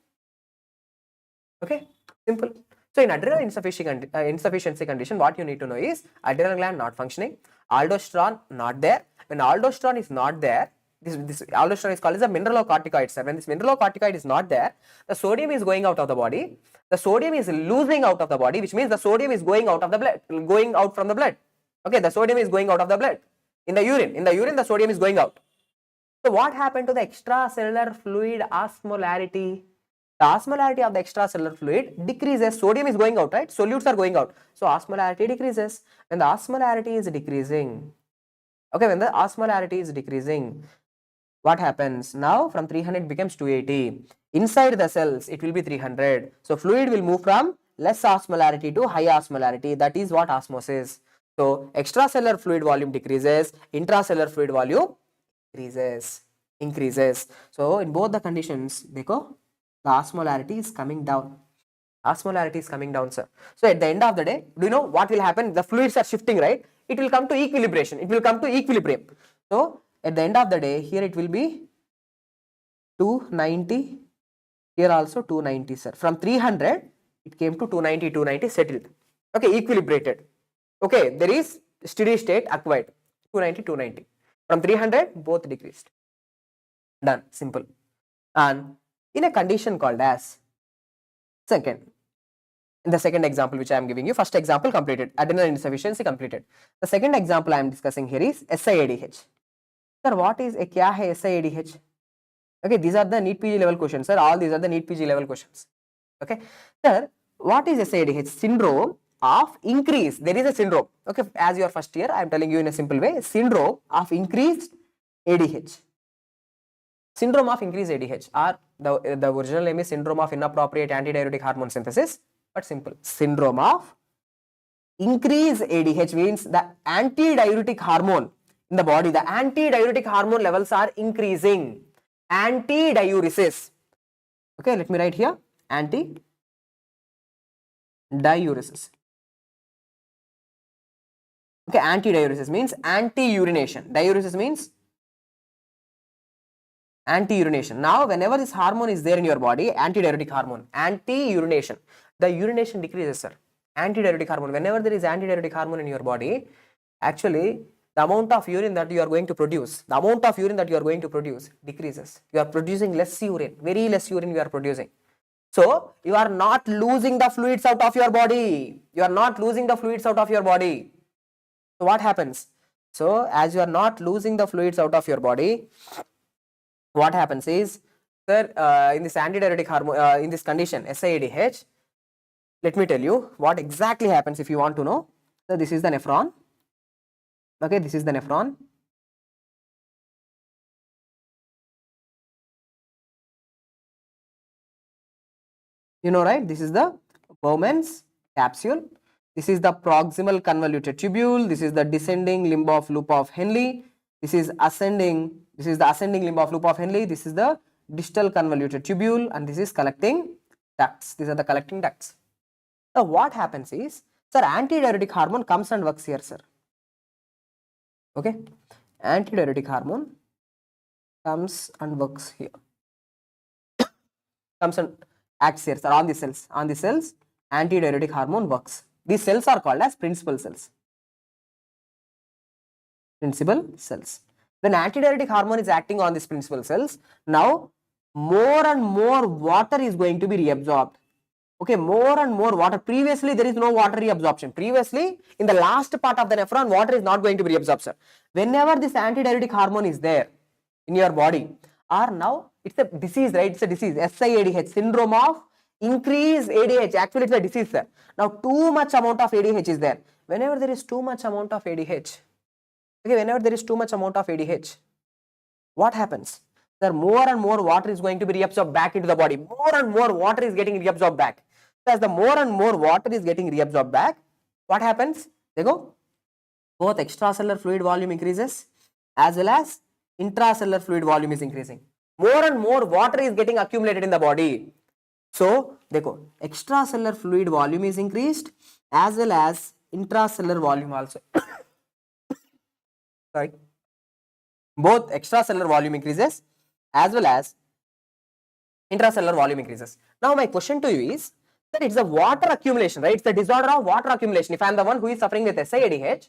Okay, simple. So, in adrenal insufficiency condition, what you need to know is adrenal gland not functioning, aldosterone not there. When aldosterone is not there, this aldosterone is called as a mineralocorticoid, sir. When this mineralocorticoid is not there, the sodium is going out of the body. The sodium is losing out of the body, which means the sodium is going out of the blood, going out from the blood. Okay, the sodium is going out of the blood. In the urine, the sodium is going out. So, what happened to the extracellular fluid osmolarity? The osmolarity of the extracellular fluid decreases. Sodium is going out, right? Solutes are going out. So, osmolarity decreases. When the osmolarity is decreasing, okay, when the osmolarity is decreasing, what happens? Now, from 300 becomes 280. Inside the cells, it will be 300. So, fluid will move from less osmolarity to high osmolarity. That is what osmosis. So, extracellular fluid volume decreases, intracellular fluid volume increases. So, in both the conditions, dekho, the osmolarity is coming down. Osmolarity is coming down, sir. So, at the end of the day, do you know what will happen? The fluids are shifting, right? It will come to equilibration. It will come to equilibrium. So, at the end of the day, here it will be 290. Here also 290, sir. From 300, it came to 290 settled. Okay, equilibrated. Okay, there is steady state acquired. 290. From 300, both decreased. Done. Simple. And in a condition called as in the second example which I am giving you, first example completed, adrenal insufficiency completed. The second example I am discussing here is SIADH. Sir, what is a kya hai SIADH? Okay, these are the NEET PG level questions, sir. All these are the NEET PG level questions. Okay, sir, what is SIADH? Syndrome of increase. There is a syndrome. Okay, as your first year, I am telling you in a simple way, syndrome of increased ADH. Syndrome of increased ADH, or the original name is syndrome of inappropriate antidiuretic hormone synthesis, but simple. Syndrome of increased ADH means the antidiuretic hormone in the body, the antidiuretic hormone levels are increasing. Antidiuresis. Okay, let me write here. Antidiuresis. Okay, antidiuresis means anti-urination. Diuresis means Anti-urination. Now, whenever this hormone is there in your body, antidiuretic hormone, anti-urination, the urination decreases, sir. Antidiuretic hormone, whenever there is antidiuretic hormone in your body, actually the amount of urine that you are going to produce, decreases. You are producing less urine, very less urine you are producing. So, you are not losing the fluids out of your body. So, what happens? So, as you are not losing the fluids out of your body, what happens is, sir, in this antidiuretic hormone, in this condition SIADH, let me tell you what exactly happens if you want to know. So, this is the nephron. Okay, this is the nephron. You know, right? This is the Bowman's capsule. This is the proximal convoluted tubule. This is the descending limb of loop of Henle. This is ascending. This is the ascending limb of loop of Henle. This is the distal convoluted tubule, and this is collecting ducts. These are the collecting ducts. Now, what happens is, sir, antidiuretic hormone comes and works here, sir. Okay, antidiuretic hormone comes and works here. Comes and acts here, sir, on the cells. On the cells, antidiuretic hormone works. These cells are called as principal cells. Principal cells. When antidiuretic hormone is acting on these principal cells, now more and more water is going to be reabsorbed. Okay, more and more water. Previously, there is no water reabsorption. Previously, in the last part of the nephron, water is not going to be reabsorbed, sir. Whenever this antidiuretic hormone is there in your body, or now it's a disease, right? It's a disease, SIADH, syndrome of increased ADH. Actually, it's a disease, sir. Now, too much amount of ADH is there. Whenever there is too much amount of ADH, okay, whenever there is too much amount of ADH, what happens? Sir, more and more water is going to be reabsorbed back into the body. More and more water is getting reabsorbed back. So, as the more and more water is getting reabsorbed back, what happens? They go, both extracellular fluid volume increases as well as intracellular fluid volume is increasing. More and more water is getting accumulated in the body. So, देखो, extracellular fluid volume is increased as well as intracellular volume also. Sorry. Both extracellular volume increases as well as intracellular volume increases. Now, my question to you is that it's a water accumulation, right? It's the disorder of water accumulation. If I am the one who is suffering with SIADH,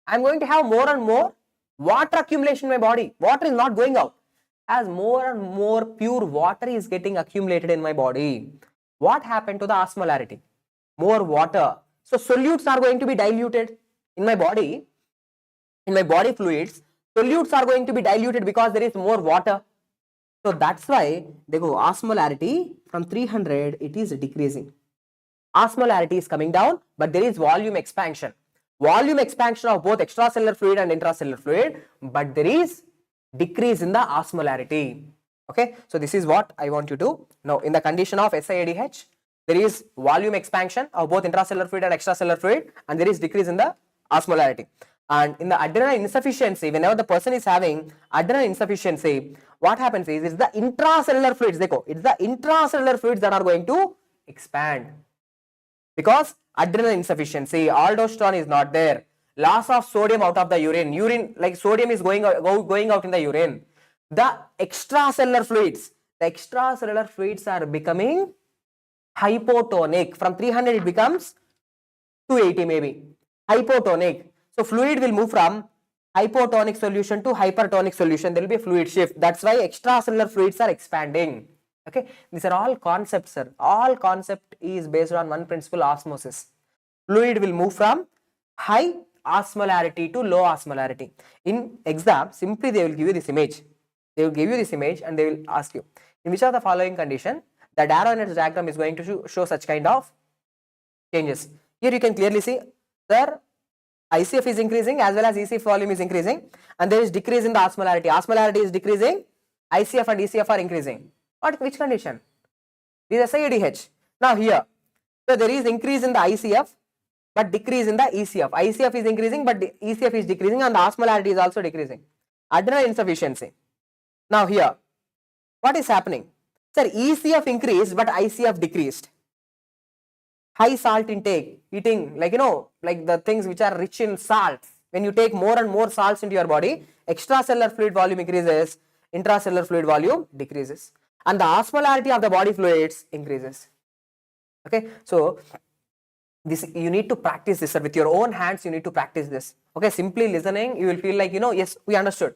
I am going to have more and more water accumulation in my body. Water is not going out. As more and more pure water is getting accumulated in my body, what happened to the osmolarity? More water. So, solutes are going to be diluted in my body fluids. Solutes are going to be diluted because there is more water. So, that's why they go osmolarity from 300, it is decreasing. Osmolarity is coming down, but there is volume expansion. Volume expansion of both extracellular fluid and intracellular fluid, but there is decrease in the osmolarity. Okay, so this is what I want you to know. In the condition of SIADH, there is volume expansion of both intracellular fluid and extracellular fluid, and there is decrease in the osmolarity. And in the adrenal insufficiency, whenever the person is having adrenal insufficiency, what happens is it's the intracellular fluids. It's the intracellular fluids that are going to expand. Because adrenal insufficiency, aldosterone is not there, loss of sodium out of the urine, like sodium is going out in the urine. The extracellular fluids are becoming hypotonic. From 300 it becomes 280 maybe, hypotonic. So, fluid will move from hypotonic solution to hypertonic solution. There will be a fluid shift. That's why extracellular fluids are expanding. Okay, these are all concepts, sir. All concept is based on one principle, osmosis. Fluid will move from high osmolarity to low osmolarity. In exam, simply they will give you this image. They will give you this image and they will ask you, in which of the following condition, the Darrow-Nernst diagram is going to show such kind of changes. Here you can clearly see, sir, ICF is increasing as well as ECF volume is increasing, and there is decrease in the osmolarity. Osmolarity is decreasing, ICF and ECF are increasing. Which condition? This is SIADH. Now here, so there is increase in the ICF but decrease in the ECF. ICF is increasing but ECF is decreasing, and the osmolarity is also decreasing. Adrenal insufficiency. Now here, what is happening? Sir, ECF increased but ICF decreased. High salt intake, eating, like like the things which are rich in salts. When you take more and more salts into your body, extracellular fluid volume increases, intracellular fluid volume decreases and the osmolarity of the body fluids increases. Okay, so this you need to practice this, sir. With your own hands you need to practice this. Okay, simply listening you will feel like, yes, we understood,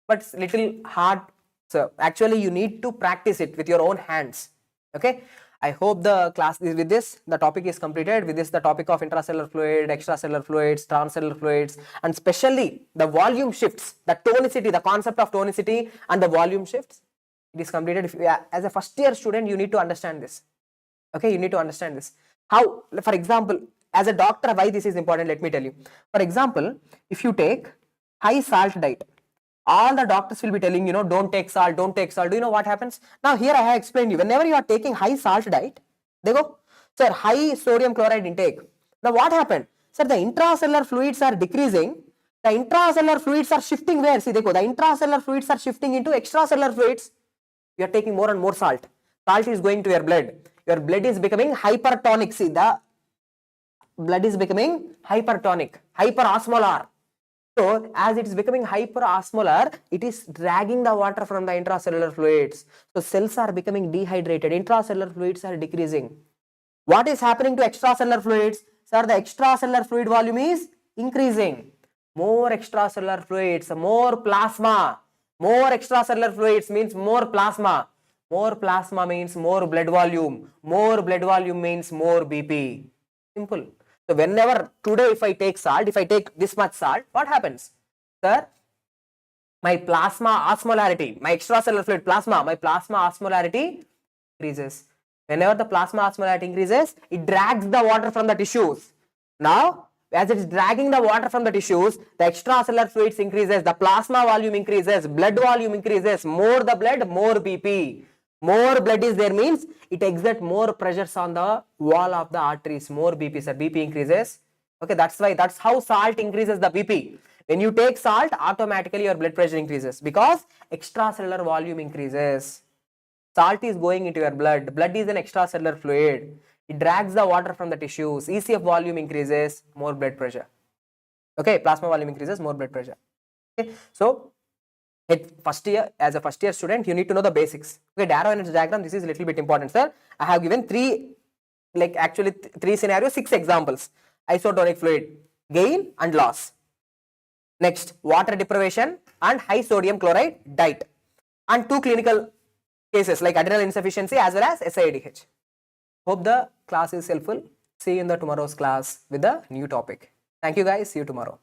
but it's little hard. So actually you need to practice it with your own hands. Okay, I hope the class is with this, the topic is completed. With this, the topic of intracellular fluid, extracellular fluids, transcellular fluids, and especially the volume shifts, the tonicity, the concept of tonicity and the volume shifts, it is completed. If you, as a first year student, you need to understand this. Okay, you need to understand this. How, for example, as a doctor, why this is important, let me tell you. For example, if you take high salt diet, all the doctors will be telling, don't take salt, don't take salt. Do you know what happens? Now here I have explained you, whenever you are taking high salt diet, they go, sir, high sodium chloride intake. Now what happened? Sir, the intracellular fluids are decreasing. The intracellular fluids are shifting where? See, they go, the intracellular fluids are shifting into extracellular fluids. You are taking more and more salt. Salt is going to your blood. Your blood is becoming hypertonic. See, the blood is becoming hypertonic, hyperosmolar. So, as it is becoming hyperosmolar, it is dragging the water from the intracellular fluids. So, cells are becoming dehydrated. Intracellular fluids are decreasing. What is happening to extracellular fluids? Sir, the extracellular fluid volume is increasing. More extracellular fluids, more plasma. More extracellular fluids means more plasma. More plasma means more blood volume. More blood volume means more BP. Simple. So whenever today if I take salt, if I take this much salt, what happens? Sir, my plasma osmolarity, my extracellular fluid plasma, my plasma osmolarity increases. Whenever the plasma osmolarity increases, it drags the water from the tissues. Now, as it is dragging the water from the tissues, the extracellular fluids increases, the plasma volume increases, blood volume increases, more the blood, more BP. More blood is there means it exerts more pressures on the wall of the arteries, more BP, sir. BP increases. Okay, that's why, that's how salt increases the BP. When you take salt, automatically your blood pressure increases because extracellular volume increases. Salt is going into your blood. Blood is an extracellular fluid. It drags the water from the tissues. ECF volume increases, more blood pressure. Okay, plasma volume increases, more blood pressure. Okay, so first year, as a first year student, you need to know the basics. Okay, Darrow energy diagram, this is a little bit important, sir. I have given three scenarios, 6 examples. Isotonic fluid, gain and loss. Next, water deprivation and high sodium chloride diet. And 2 clinical cases like adrenal insufficiency as well as SIADH. Hope the class is helpful. See you in the tomorrow's class with the new topic. Thank you guys. See you tomorrow.